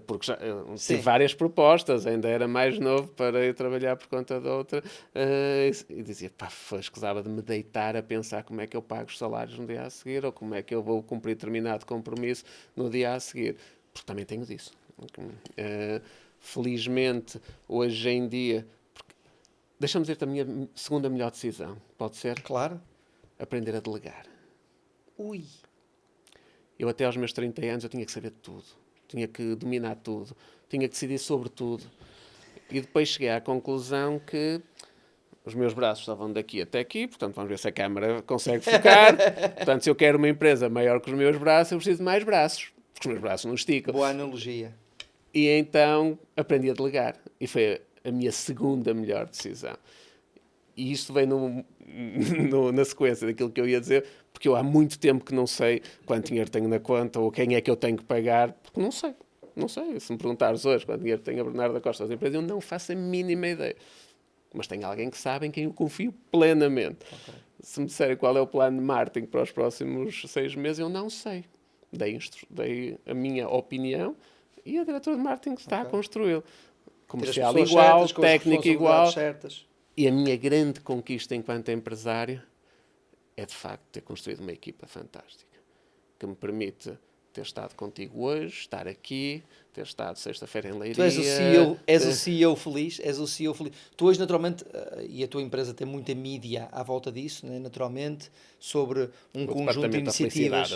porque já tive várias propostas, ainda era mais novo para ir trabalhar por conta de outra, e dizia, pá, escusava de me deitar a pensar como é que eu pago os salários no dia a seguir, ou como é que eu vou cumprir determinado compromisso no dia a seguir, porque também tenho disso. Felizmente, hoje em dia, deixa-me dizer-te a minha segunda melhor decisão, pode ser? Claro. Aprender a delegar. Ui. Eu até aos meus 30 anos eu tinha que saber tudo, tinha que dominar tudo, tinha que decidir sobre tudo. E depois cheguei à conclusão que os meus braços estavam daqui até aqui, portanto vamos ver se a câmara consegue focar. Portanto, se eu quero uma empresa maior que os meus braços, eu preciso de mais braços, porque os meus braços não esticam. Boa analogia. E então aprendi a delegar. E foi a minha segunda melhor decisão. E isto vem na sequência daquilo que eu ia dizer, porque eu há muito tempo que não sei quanto dinheiro tenho na conta ou quem é que eu tenho que pagar, porque não sei. Não sei. Se me perguntares hoje quanto dinheiro tenho a Bernardo da Costa das empresas, eu não faço a mínima ideia. Mas tenho alguém que sabe em quem eu confio plenamente. Okay. Se me disserem qual é o plano de marketing para os próximos 6 meses, eu não sei. Dei a minha opinião e a diretora de marketing está a construí-lo. Comercial igual, certas, técnica igual. Certas. E a minha grande conquista enquanto empresário é, de facto, ter construído uma equipa fantástica, que me permite ter estado contigo hoje, estar aqui, ter estado sexta-feira em Leiria. Tu és o CEO feliz, Tu hoje, naturalmente, e a tua empresa tem muita mídia à volta disso, né, naturalmente, sobre um conjunto de iniciativas,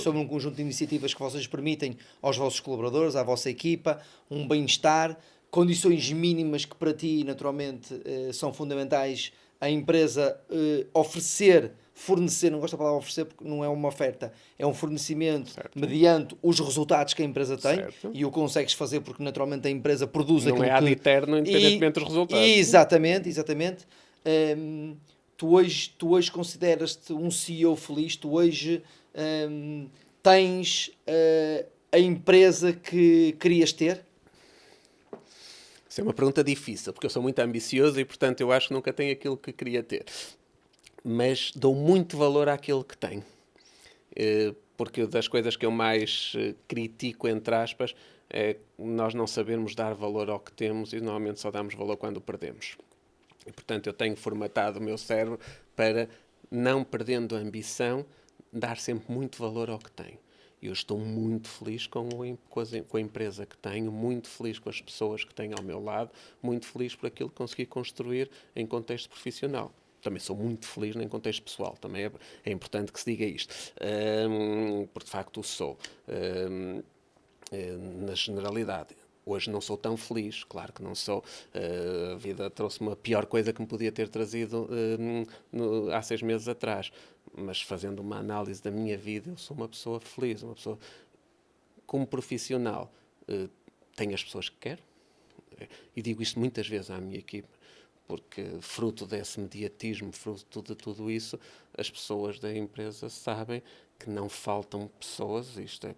sobre um conjunto de iniciativas que vocês permitem aos vossos colaboradores, à vossa equipa, um bem-estar, condições mínimas que para ti, naturalmente, são fundamentais a empresa fornecer, não gosto da palavra oferecer porque não é uma oferta, é um fornecimento mediante os resultados que a empresa tem e o consegues fazer porque naturalmente a empresa produz aquilo que... Não é ad eterno, independentemente dos resultados. Exatamente. Tu hoje consideras-te um CEO feliz, tu hoje tens a empresa que querias ter? Isso é uma pergunta difícil, porque eu sou muito ambicioso e, portanto, eu acho que nunca tenho aquilo que queria ter. Mas dou muito valor àquilo que tenho. Porque das coisas que eu mais critico, entre aspas, é nós não sabermos dar valor ao que temos e normalmente só damos valor quando o perdemos. E, portanto, eu tenho formatado o meu cérebro para, não perdendo a ambição, dar sempre muito valor ao que tenho. E eu estou muito feliz com a empresa que tenho, muito feliz com as pessoas que tenho ao meu lado, muito feliz por aquilo que consegui construir em contexto profissional. Também sou muito feliz em contexto pessoal, também é importante que se diga isto, porque de facto o sou. Na generalidade. Hoje não sou tão feliz, claro que não sou. A vida trouxe-me a pior coisa que me podia ter trazido há 6 meses atrás. Mas fazendo uma análise da minha vida, eu sou uma pessoa feliz, uma pessoa como profissional. Tenho as pessoas que quero, e digo isto muitas vezes à minha equipe, porque fruto desse mediatismo, fruto de tudo isso, as pessoas da empresa sabem que não faltam pessoas, isto é,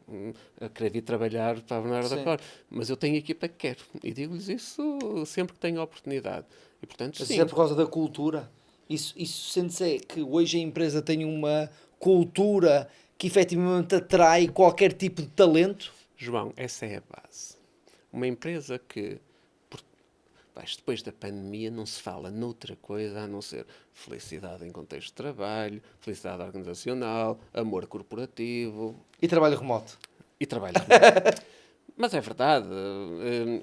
a querer vir trabalhar para a Bernardo da Cor, mas eu tenho a equipa que quero, e digo-lhes isso sempre que tenho a oportunidade. E, portanto, Mas sim. isso é por causa da cultura? Isso sente-se que hoje a empresa tem uma cultura que efetivamente atrai qualquer tipo de talento? João, essa é a base. Uma empresa que, depois da pandemia, não se fala noutra coisa a não ser felicidade em contexto de trabalho, felicidade organizacional, amor corporativo. E trabalho remoto? E trabalho remoto. Mas é verdade.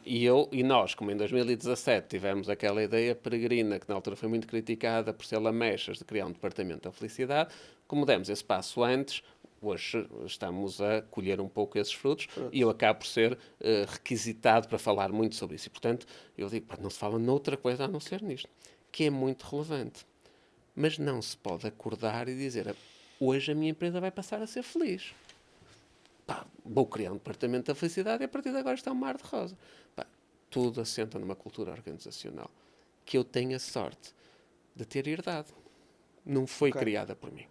E nós, como em 2017 tivemos aquela ideia peregrina, que na altura foi muito criticada por ser lamechas, de criar um departamento da felicidade, como demos esse passo antes, hoje estamos a colher um pouco esses frutos e eu acabo por ser requisitado para falar muito sobre isso. E, portanto, eu digo, não se fala noutra coisa a não ser nisto, que é muito relevante. Mas não se pode acordar e dizer, hoje a minha empresa vai passar a ser feliz. Vou criar um departamento da felicidade e a partir de agora está um mar de rosa. Tudo assenta numa cultura organizacional que eu tenho a sorte de ter herdado. Não foi criada por mim.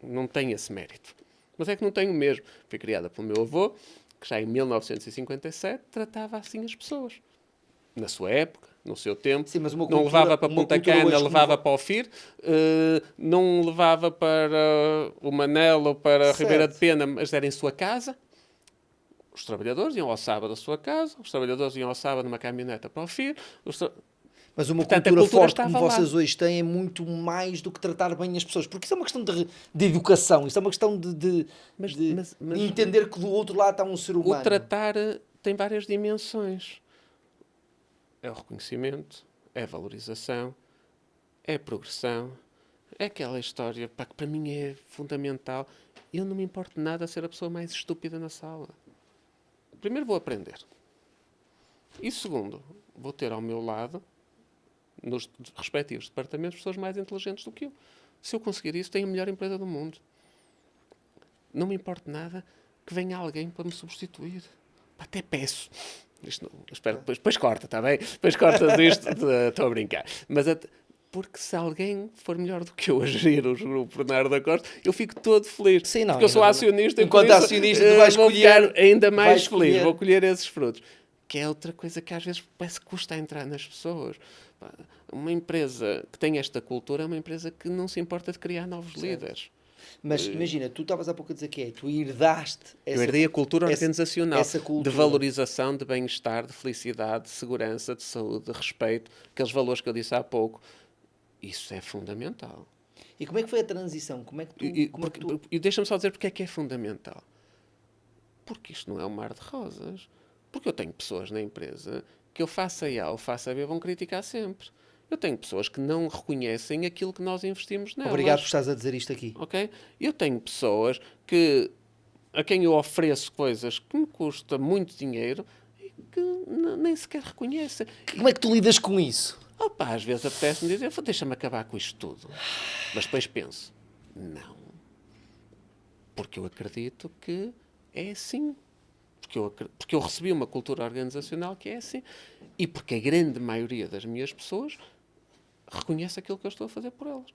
Não tenho esse mérito. Mas é que não tenho mesmo. Foi criada pelo meu avô, que já em 1957 tratava assim as pessoas. Na sua época, no seu tempo. Sim, mas uma não cultura, levava para Punta Cana, levava para o FIR, não levava para o Manel ou para a Ribeira de Pena, mas era em sua casa. Os trabalhadores iam ao sábado à sua casa, os trabalhadores iam ao sábado numa caminhoneta para o FIR. Mas uma Portanto, cultura forte como lá. vocês hoje têm é muito mais do que tratar bem as pessoas. Porque isso é uma questão de educação, isso é uma questão de entender que do outro lado está um ser humano. O tratar tem várias dimensões. É o reconhecimento, é a valorização, é a progressão, é aquela história que para mim é fundamental. Eu não me importo nada a ser a pessoa mais estúpida na sala. Primeiro vou aprender. E segundo, vou ter ao meu lado, nos respectivos departamentos, pessoas mais inteligentes do que eu. Se eu conseguir isso, tenho a melhor empresa do mundo. Não me importa nada que venha alguém para me substituir. Até peço. Isto não, espero, depois corta, está bem? Depois cortas isto, estou a brincar. Mas porque se alguém for melhor do que eu a gerir o grupo Bernardo da Costa, eu fico todo feliz. Sim, não, porque eu sou acionista enquanto e por isso, acionista tu vais vou colher, ficar ainda mais feliz. colher. Vou colher esses frutos. Que é outra coisa que às vezes parece que custa a entrar nas pessoas. Uma empresa que tem esta cultura é uma empresa que não se importa de criar novos líderes. Mas imagina, tu estavas há pouco a dizer que tu herdaste eu herdei a cultura organizacional essa cultura. de valorização, de bem-estar, de felicidade, de segurança, de saúde, de respeito, aqueles valores que eu disse há pouco. Isso é fundamental. E como é que foi a transição? Como é que tu... E deixa-me só dizer porque é que é fundamental. Porque isto não é um mar de rosas. Porque eu tenho pessoas na empresa que eu faça A ou faça B vão criticar sempre. Eu tenho pessoas que não reconhecem aquilo que nós investimos nelas. Obrigado por estás a dizer isto aqui. Ok? Eu tenho pessoas a quem eu ofereço coisas que me custam muito dinheiro e que nem sequer reconhecem. Como é que tu lidas com isso? Às vezes apetece-me dizer, deixa-me acabar com isto tudo. Mas depois penso, não. Porque eu acredito que é assim. Porque eu recebi uma cultura organizacional que é assim. E porque a grande maioria das minhas pessoas reconhece aquilo que eu estou a fazer por elas.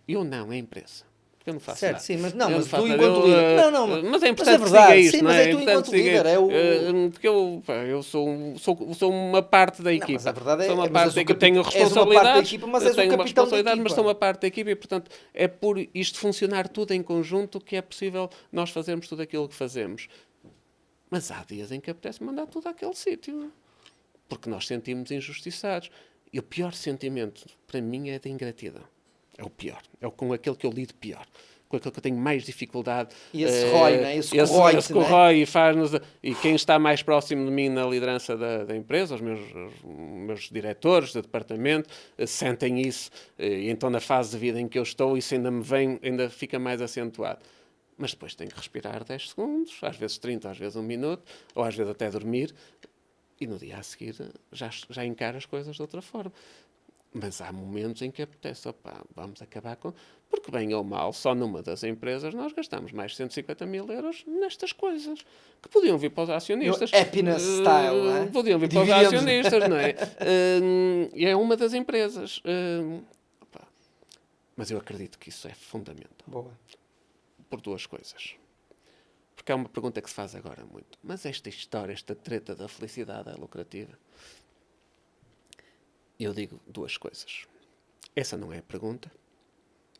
Eu não, é a empresa. Porque eu não faço certo, nada. Sim, mas não, eu mas não tu enquanto líder... Mas é importante mas é verdade, que isto, sim, não mas é? é tu enquanto líder, Porque eu sou uma parte da equipa. Mas a verdade é, sou uma parte da equipa. És Tenho uma parte da responsabilidades. equipa, mas és o tenho uma capitão da responsabilidade, equipa. mas sou uma parte da equipa e, portanto, é por isto funcionar tudo em conjunto que é possível nós fazermos tudo aquilo que fazemos. Mas há dias em que apetece mandar tudo àquele sítio. Porque nós sentimos injustiçados. E o pior sentimento para mim é de ingratidão. É o pior. É com aquele que eu lido pior. Com aquele que eu tenho mais dificuldade. E esse rói, né? Esse corrói e faz-nos... E quem está mais próximo de mim na liderança da empresa, os meus diretores de departamento, sentem isso. E então, na fase de vida em que eu estou, isso ainda fica mais acentuado. Mas depois tenho que respirar 10 segundos, às vezes 30, às vezes 1 minuto, ou às vezes até dormir. E no dia a seguir já encaro as coisas de outra forma. Mas há momentos em que apetece, vamos acabar com... Porque, bem ou mal, só numa das empresas nós gastamos mais de 150 mil euros nestas coisas. Que podiam vir para os acionistas. Happiness style, não é? Podiam vir para os acionistas, não é? E é uma das empresas. Mas eu acredito que isso é fundamental. Boa. Por 2 coisas. Porque é uma pergunta que se faz agora muito. Mas esta história, esta treta da felicidade é lucrativa? Eu digo 2 coisas. Essa não é a pergunta.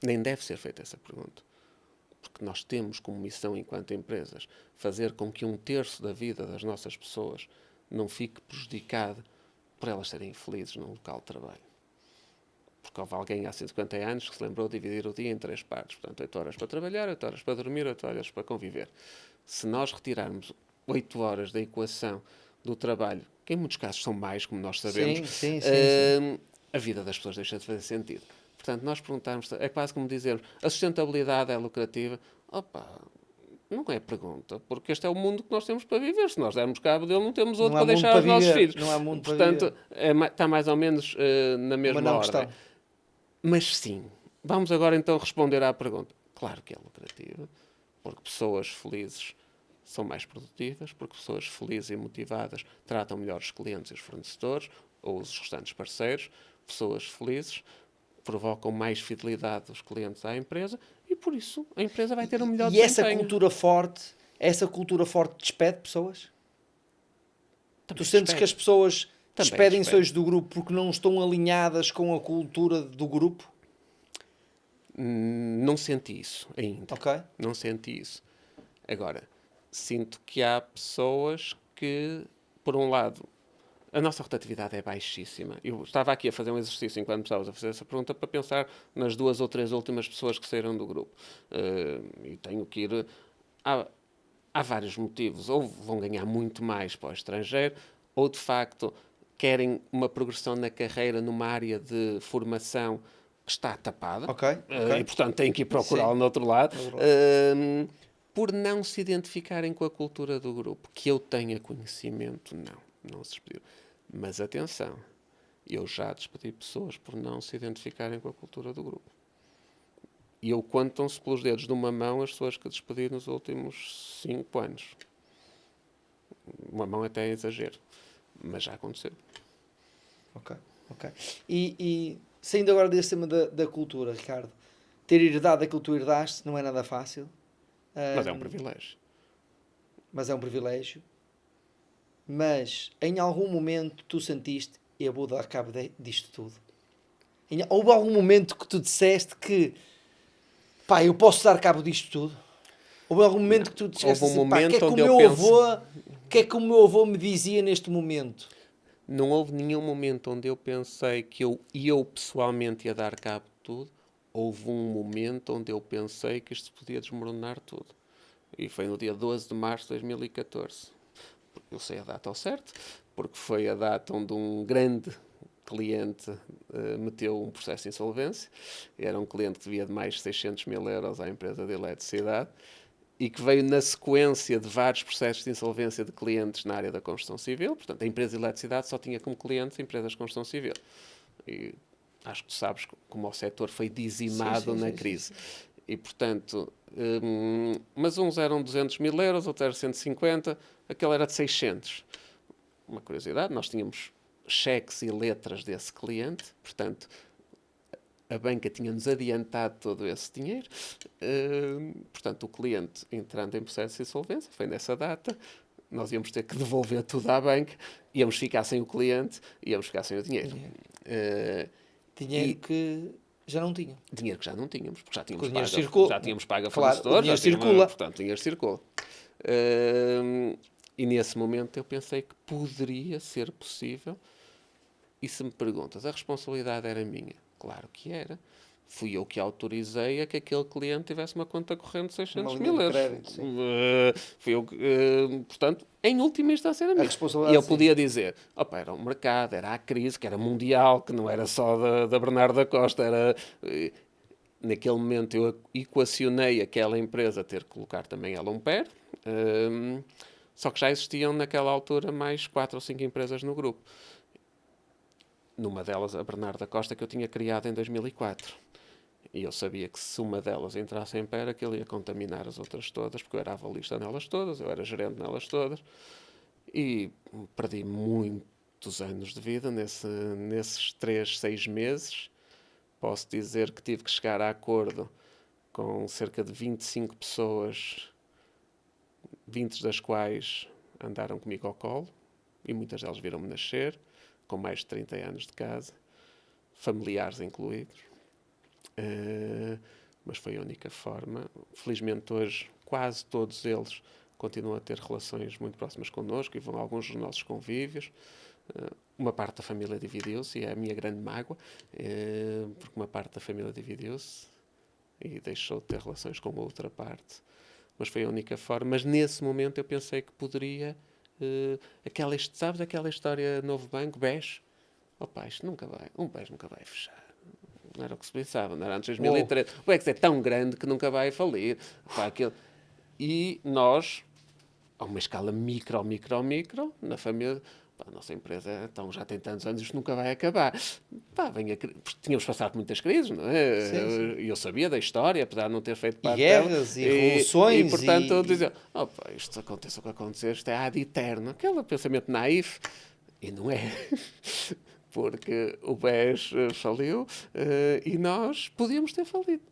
Nem deve ser feita essa pergunta. Porque nós temos como missão, enquanto empresas, fazer com que 1/3 da vida das nossas pessoas não fique prejudicada por elas serem felizes no local de trabalho. Porque houve alguém há 150 anos que se lembrou de dividir o dia em 3 partes. Portanto, 8 horas para trabalhar, 8 horas para dormir, 8 horas para conviver. Se nós retirarmos 8 horas da equação do trabalho, que em muitos casos são mais, como nós sabemos, Sim. a vida das pessoas deixa de fazer sentido. Portanto, nós perguntarmos, é quase como dizermos, a sustentabilidade é lucrativa? Não é pergunta, porque este é o mundo que nós temos para viver. Se nós dermos cabo dele, não temos outro para deixar aos nossos filhos. Não há mundo Portanto, está mais ou menos na mesma ordem. Mas sim, vamos agora então responder à pergunta. Claro que é lucrativa, porque pessoas felizes são mais produtivas, porque pessoas felizes e motivadas tratam melhor os clientes e os fornecedores, ou os restantes parceiros. Pessoas felizes provocam mais fidelidade dos clientes à empresa e, por isso, a empresa vai ter um melhor desempenho. E essa cultura forte despede pessoas? Tu sentes que as pessoas despedem-se hoje do grupo porque não estão alinhadas com a cultura do grupo? Não senti isso ainda. Ok. Não senti isso. Agora, sinto que há pessoas que, por um lado, a nossa rotatividade é baixíssima. Eu estava aqui a fazer um exercício enquanto estávamos a fazer essa pergunta para pensar nas 2 ou 3 últimas pessoas que saíram do grupo. E tenho que ir... Há vários motivos. Ou vão ganhar muito mais para o estrangeiro, ou de facto querem uma progressão na carreira numa área de formação que está tapada. E portanto têm que ir procurá-lo no outro lado. Por não se identificarem com a cultura do grupo. Que eu tenha conhecimento, não se despediram. Mas atenção, eu já despedi pessoas por não se identificarem com a cultura do grupo. E eu contam-se pelos dedos de uma mão as pessoas que despedi nos últimos 5 anos. Uma mão até é exagero, mas já aconteceu. Ok. E saindo agora desse tema da cultura, Ricardo, ter herdado aquilo que tu herdaste não é nada fácil. Mas é um privilégio. Mas em algum momento tu sentiste, eu vou dar cabo disto tudo. Houve algum momento que tu disseste que eu posso dar cabo disto tudo? Houve algum momento que tu disseste assim, o que é que o meu avô me dizia neste momento? Não houve nenhum momento onde eu pensei que eu pessoalmente ia dar cabo de tudo. Houve um momento onde eu pensei que isto podia desmoronar tudo. E foi no dia 12 de março de 2014. Eu sei a data ao certo, porque foi a data onde um grande cliente meteu um processo de insolvência. Era um cliente que devia de mais de 600 mil euros à empresa de eletricidade e que veio na sequência de vários processos de insolvência de clientes na área da construção civil. Portanto, a empresa de eletricidade só tinha como clientes empresas de construção civil. E acho que tu sabes como o setor foi dizimado na crise. E, portanto, mas uns eram 200 mil euros, outros eram 150, aquele era de 600. Uma curiosidade, nós tínhamos cheques e letras desse cliente, portanto, a banca tinha-nos adiantado todo esse dinheiro. Portanto, o cliente entrando em processo de insolvência, foi nessa data, nós íamos ter que devolver tudo à banca, íamos ficar sem o cliente, íamos ficar sem o dinheiro. Dinheiro que já não tinha. Dinheiro que já não tínhamos, porque já tínhamos pago a fornecedor. O dinheiro circula. Portanto, o dinheiro circula. E nesse momento eu pensei que poderia ser possível E se me perguntas, a responsabilidade era minha? Claro que era. Fui eu que autorizei a que aquele cliente tivesse uma conta corrente de 600 Uma mil linha de euros. crédito, sim. Fui eu que, portanto, em última instância era A minha. responsabilidade, E eu sim. podia dizer, opa, era o mercado, era a crise, que era mundial, que não era só da Bernardo da Costa, era... Naquele momento eu equacionei aquela empresa ter que colocar também ela um pé, só que já existiam naquela altura mais 4 ou 5 empresas no grupo. Numa delas, a Bernardo da Costa, que eu tinha criado em 2004. E eu sabia que se uma delas entrasse em pé, aquilo ia contaminar as outras todas, porque eu era avalista nelas todas, eu era gerente nelas todas. E perdi muitos anos de vida nesses 3, 6 meses. Posso dizer que tive que chegar a acordo com cerca de 25 pessoas, 20 das quais andaram comigo ao colo, e muitas delas viram-me nascer, com mais de 30 anos de casa, familiares incluídos. Mas foi a única forma. Felizmente hoje quase todos eles continuam a ter relações muito próximas connosco e vão a alguns dos nossos convívios. Uma parte da família dividiu-se e é a minha grande mágoa, porque uma parte da família dividiu-se e deixou de ter relações com outra parte. Mas foi a única forma. Mas nesse momento eu pensei que poderia... sabes aquela história Novo Banco, BES? Opa, isto nunca vai... Um BES nunca vai fechar. Não era o que se pensava, não era antes de 2013. O BES é tão grande que nunca vai falir. Opa, aquilo... E nós, a uma escala micro, na família... A nossa empresa então, já tem tantos anos, isto nunca vai acabar. Tínhamos passado por muitas crises, não é? E eu sabia da história, apesar de não ter feito parte dela. Guerras e revoluções. E portanto, eu dizia, isto aconteça o que acontecer, isto é ad eterno. Aquele pensamento naif, e não é. Porque o BES faliu e nós podíamos ter falido.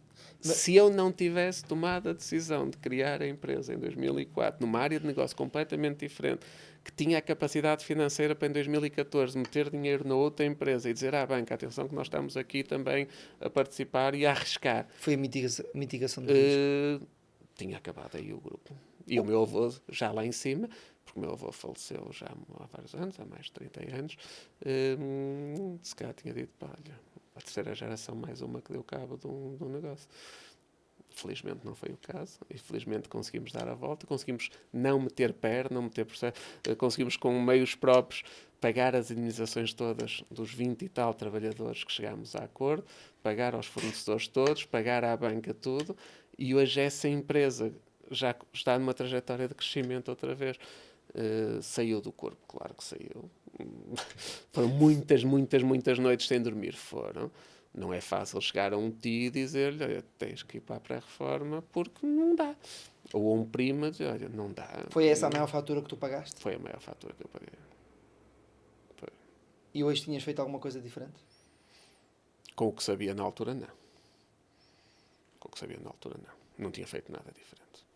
Se eu não tivesse tomado a decisão de criar a empresa em 2004, numa área de negócio completamente diferente, que tinha a capacidade financeira para em 2014 meter dinheiro na outra empresa e dizer à banca, atenção que nós estamos aqui também a participar e a arriscar. Foi a mitigação de risco. Tinha acabado aí o grupo. E o meu avô já lá em cima, porque o meu avô faleceu já há vários anos, há mais de 30 anos, se calhar tinha dito, olha, a terceira geração mais uma que deu cabo de um negócio. Felizmente não foi o caso, e felizmente conseguimos dar a volta, conseguimos não meter perna, não meter processo, conseguimos com meios próprios pagar as indenizações todas dos 20 e tal trabalhadores que chegámos a acordo, pagar aos fornecedores todos, pagar à banca tudo, e hoje essa empresa já está numa trajetória de crescimento outra vez. Saiu do corpo, claro que saiu. Foram muitas noites sem dormir, foram. Não é fácil chegar a um tio e dizer-lhe, olha, tens que ir para a pré-reforma porque não dá. Ou a um primo dizer, olha, não dá. Foi essa a maior fatura que tu pagaste? Foi a maior fatura que eu paguei. Foi. E hoje tinhas feito alguma coisa diferente? Com o que sabia na altura, não. Com o que sabia na altura, não. Não tinha feito nada diferente.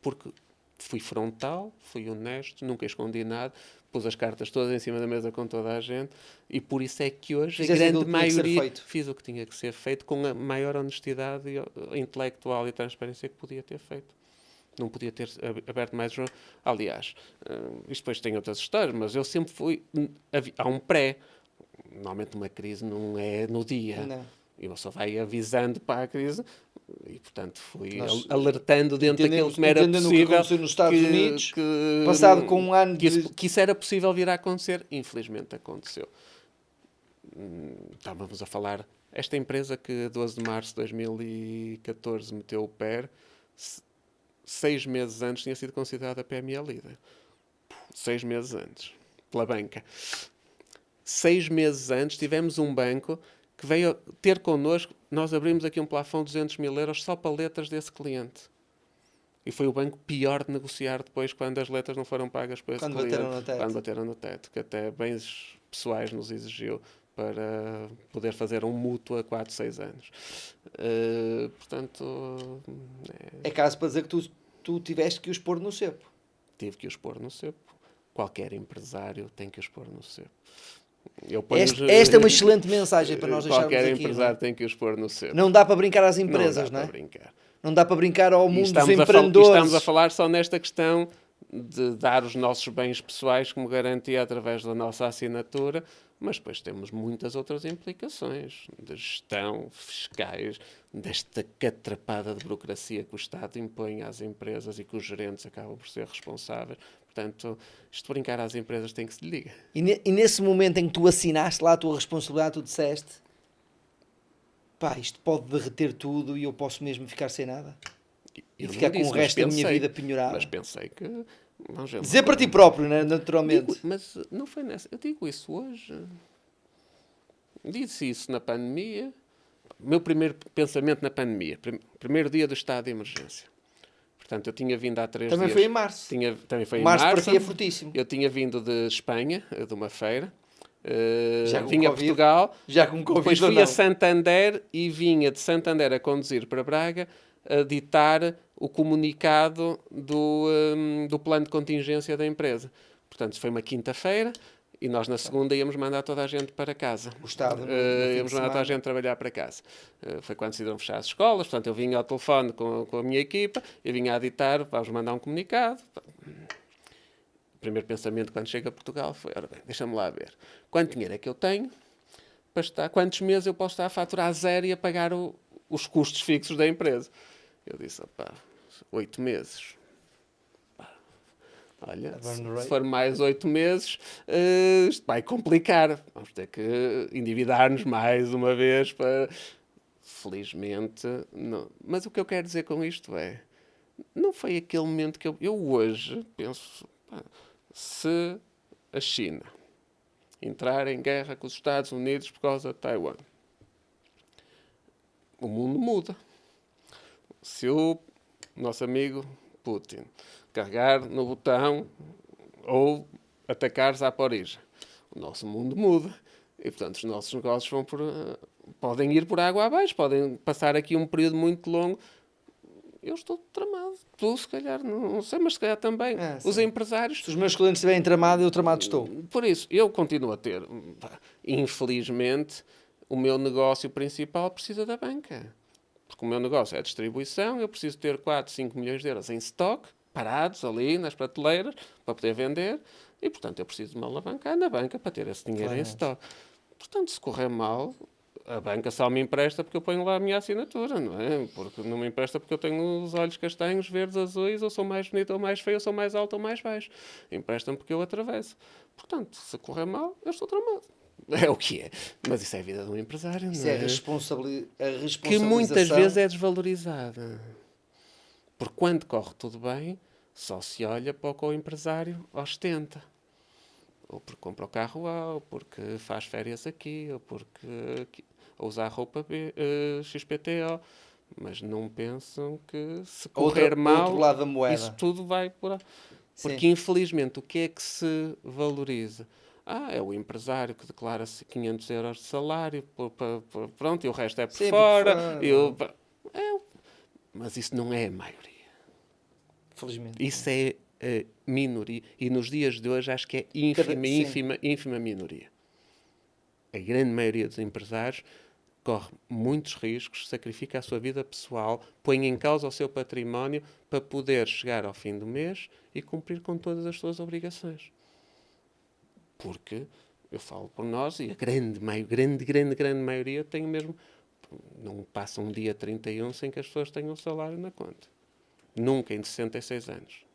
Porque fui frontal, fui honesto, nunca escondi nada, pus as cartas todas em cima da mesa com toda a gente e por isso é que hoje a grande maioria fiz o que tinha que ser feito com a maior honestidade intelectual e transparência que podia ter feito. Não podia ter aberto mais... Aliás, isto depois tem outras histórias, mas eu sempre fui... Há um pré. Normalmente uma crise não é no dia. Não. E você vai avisando para a crise e, portanto, fui alertando dentro daquilo que era possível. Que nos Estados Unidos, passado com um ano que isso era possível vir a acontecer. Infelizmente aconteceu. Estávamos a falar... Esta empresa que 12 de março de 2014 meteu o pé, 6 meses antes tinha sido considerada PME líder. 6 meses antes. Pela banca. 6 meses antes tivemos um banco que veio ter connosco, nós abrimos aqui um plafond de 200 mil euros só para letras desse cliente. E foi o banco pior de negociar depois, quando as letras não foram pagas por esse cliente. Quando bateram no teto. Que até bens pessoais nos exigiu para poder fazer um mútuo a 4, 6 anos. Portanto... É caso para dizer que tu tiveste que os pôr no cepo. Tive que os pôr no cepo. Qualquer empresário tem que os pôr no cepo. Esta é uma excelente mensagem para nós deixarmos aqui. Qualquer empresário tem que os pôr no cepo. Não dá para brincar às empresas, não é? Não dá para brincar ao mundo dos empreendedores. Estamos a falar só nesta questão de dar os nossos bens pessoais como garantia através da nossa assinatura, Mas depois temos muitas outras implicações de gestão, fiscais, desta catrapada de burocracia que o Estado impõe às empresas e que os gerentes acabam por ser responsáveis. Portanto, isto brincar às empresas tem que se lhe diga. E nesse momento em que tu assinaste lá a tua responsabilidade, tu disseste: pá, isto pode derreter tudo e eu posso mesmo ficar sem nada? E ficar com o resto da minha vida penhorada? Mas pensei que... Dizer para ti próprio, né? Naturalmente. Mas não foi nessa. Eu digo isso hoje. Disse isso na pandemia. Meu primeiro pensamento na pandemia. Primeiro dia do estado de emergência. Portanto, eu tinha vindo há 3 Também dias. foi em março. Também foi em Março março. para ti é fortíssimo. Eu tinha vindo de Espanha, de uma feira. Já com Vinha a Covid? Portugal. Já com Covid Depois ou fui não? a Santander e vinha de Santander a conduzir para Braga a ditar o comunicado do plano de contingência da empresa. Portanto, foi uma quinta-feira e nós na segunda íamos mandar toda a gente para casa. O Estado, no fim de Íamos mandar toda a semana. gente trabalhar para casa. Foi quando decidiram fechar as escolas, portanto eu vinha ao telefone com a minha equipa, eu vinha a ditar, vamos mandar um comunicado. O primeiro pensamento quando chego a Portugal foi, ora bem, deixa-me lá ver, quanto dinheiro é que eu tenho para estar, quantos meses eu posso estar a faturar zero e a pagar os custos fixos da empresa? Eu disse, opá, 8 meses. Olha, se for mais 8 meses, isto vai complicar. Vamos ter que endividar-nos mais uma vez para... Felizmente, não. Mas o que eu quero dizer com isto é, não foi aquele momento que eu hoje penso, pá, se a China entrar em guerra com os Estados Unidos por causa de Taiwan, o mundo muda. Se o nosso amigo Putin carregar no botão ou atacar Zaporizhia, o nosso mundo muda. E, portanto, os nossos negócios podem ir por água abaixo, podem passar aqui um período muito longo. Eu estou tramado. Tu, se calhar, não sei, mas se calhar também. Os empresários... Se os meus clientes estiverem tramados, eu tramado estou. Por isso, eu continuo a ter... Infelizmente, o meu negócio principal precisa da banca. Porque o meu negócio é a distribuição, eu preciso ter 4, 5 milhões de euros em stock, parados ali nas prateleiras, para poder vender, e, portanto, eu preciso de me alavancar na banca para ter esse dinheiro em stock. Portanto, se correr mal, a banca só me empresta porque eu ponho lá a minha assinatura, não é? Porque não me empresta porque eu tenho os olhos castanhos, verdes, azuis, ou sou mais bonito ou mais feio, ou sou mais alto ou mais baixo. Emprestam porque eu atravesso. Portanto, se correr mal, eu estou tramado. É o que é. Mas isso é a vida de um empresário, Isso não é é? a responsabilização. Que muitas vezes é desvalorizada. Porque quando corre tudo bem, só se olha para o que o empresário ostenta. Ou porque compra o carro A, ou porque faz férias aqui, ou porque usa a roupa B, XPTO. Mas não pensam que se correr mal, outro lado da moeda. isso tudo vai por aí. Porque, Sim. infelizmente, o que é que se valoriza? É o empresário que declara-se 500 euros de salário, pronto, e o resto é por Sim, fora. por Mas isso não é a maioria. Felizmente. Isso é a minoria. E nos dias de hoje acho que é ínfima minoria. A grande maioria dos empresários corre muitos riscos, sacrifica a sua vida pessoal, põe em causa o seu património para poder chegar ao fim do mês e cumprir com todas as suas obrigações. Porque eu falo por nós e a grande maioria tem o mesmo... Não passa um dia 31 sem que as pessoas tenham o salário na conta. Nunca em 66 anos.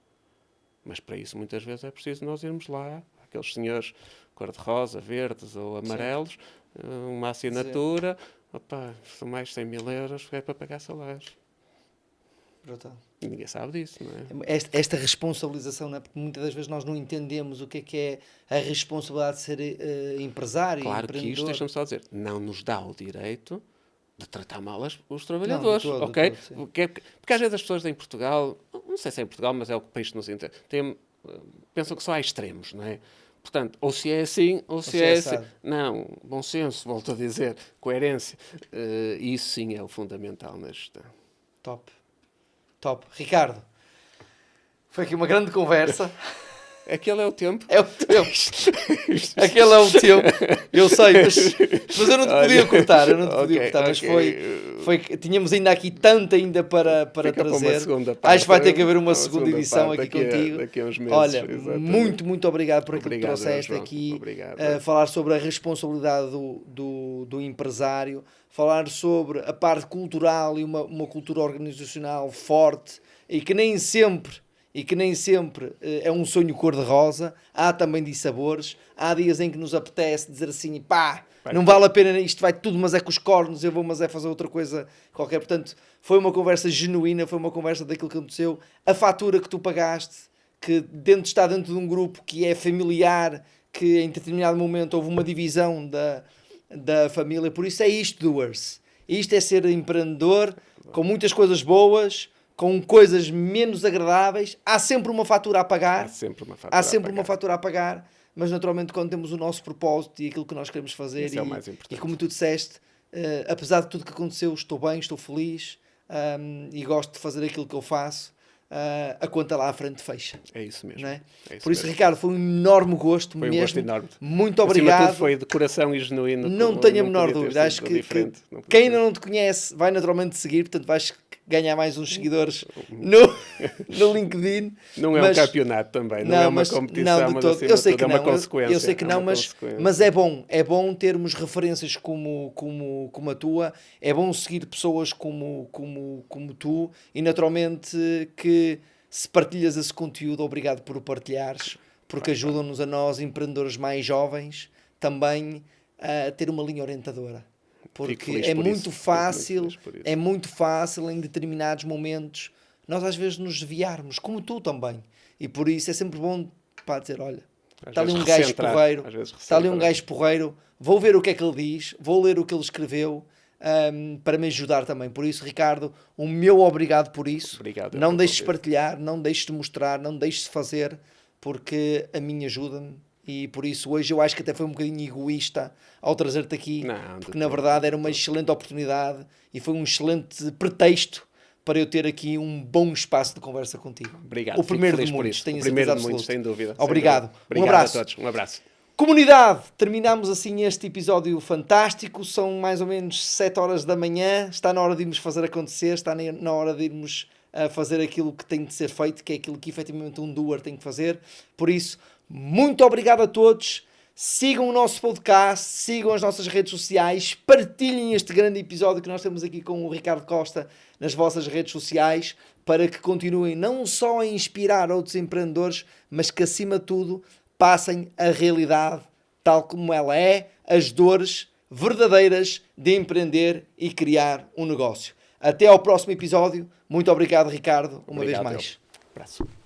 Mas para isso muitas vezes é preciso nós irmos lá, aqueles senhores cor-de-rosa, verdes ou amarelos, uma assinatura, são mais de 100 mil euros, é para pagar salários. Brutal. E ninguém sabe disso, não é? Esta responsabilização, não é? Porque muitas das vezes nós não entendemos o que é a responsabilidade de ser empresário, claro empreendedor. Que isto, deixa-me só dizer, não nos dá o direito de tratar mal os trabalhadores, Não, de todo, ok? de todo, porque às vezes as pessoas em Portugal, não sei se é em Portugal, mas é o país que nos entende, pensam que só há extremos, não é? Portanto, ou se é assim, ou se é assim. Não, bom senso, volto a dizer, coerência. Isso sim é o fundamental na gestão. Top. Ricardo, foi aqui uma grande conversa. Aquele é o tempo. É o tempo. Aquele é o tempo. Eu sei, mas eu não te podia cortar. Eu não te podia cortar, mas foi. Tínhamos ainda aqui tanto ainda para trazer. Acho que vai ter que haver uma segunda edição aqui contigo. Daqui a uns meses, olha, exatamente. muito obrigado por aquilo que trouxeste João. aqui. Obrigado. Falar sobre a responsabilidade do empresário. Falar sobre a parte cultural e uma cultura organizacional forte e que nem sempre é um sonho cor-de-rosa. Há também dissabores. Há dias em que nos apetece dizer assim, pá, não vale a pena, isto vai tudo, mas é com os cornos, eu vou, mas é fazer outra coisa qualquer. Portanto, foi uma conversa genuína, foi uma conversa daquilo que aconteceu. A fatura que tu pagaste, que está dentro de um grupo que é familiar, que em determinado momento houve uma divisão da família. Por isso é isto, doers. Isto é ser empreendedor, com muitas coisas boas, com coisas menos agradáveis. Há sempre uma fatura a pagar. Uma fatura a pagar. Mas naturalmente quando temos o nosso propósito e aquilo que nós queremos fazer, isso é o mais importante. E como tu disseste, apesar de tudo que aconteceu, estou bem, estou feliz, e gosto de fazer aquilo que eu faço, a conta lá à frente fecha. É isso mesmo. Não é? Por isso, Ricardo, foi um enorme gosto. Foi um gosto enorme. Muito obrigado. Tudo foi de coração e genuíno. Não tenho a menor dúvida. Acho que quem ainda não te conhece vai naturalmente seguir, portanto vais ganhar mais uns seguidores no LinkedIn. Não é um campeonato também, não é uma competição, mas acima de tudo é uma consequência. Eu sei que não, mas é bom termos referências como a tua, é bom seguir pessoas como tu e naturalmente que se partilhas esse conteúdo, obrigado por o partilhares, porque ajudam-nos a nós, empreendedores mais jovens, também a ter uma linha orientadora. Porque é muito fácil em determinados momentos nós às vezes nos desviarmos, como tu também. E por isso é sempre bom dizer, olha, está ali um gajo porreiro, vou ver o que é que ele diz, vou ler o que ele escreveu, para me ajudar também. Por isso, Ricardo, o meu obrigado por isso. Obrigado, não deixes de partilhar, não deixes de mostrar, não deixes de fazer, porque a mim ajuda-me. E por isso hoje eu acho que até foi um bocadinho egoísta ao trazer-te aqui, porque na verdade era uma excelente oportunidade e foi um excelente pretexto para eu ter aqui um bom espaço de conversa contigo. Obrigado. O primeiro de muitos, tenho certeza absoluta. Sem dúvida. Obrigado. Obrigado um abraço a todos. Um abraço. Comunidade, terminamos assim este episódio fantástico. São mais ou menos 7 horas da manhã. Está na hora de irmos fazer acontecer, está na hora de irmos fazer aquilo que tem de ser feito, que é aquilo que efetivamente um doer tem que fazer. Por isso, muito obrigado a todos. Sigam o nosso podcast, sigam as nossas redes sociais, partilhem este grande episódio que nós temos aqui com o Ricardo Costa nas vossas redes sociais, para que continuem não só a inspirar outros empreendedores, mas que acima de tudo passem a realidade tal como ela é, as dores verdadeiras de empreender e criar um negócio. Até ao próximo episódio. Muito obrigado, Ricardo, uma vez mais. Abraço.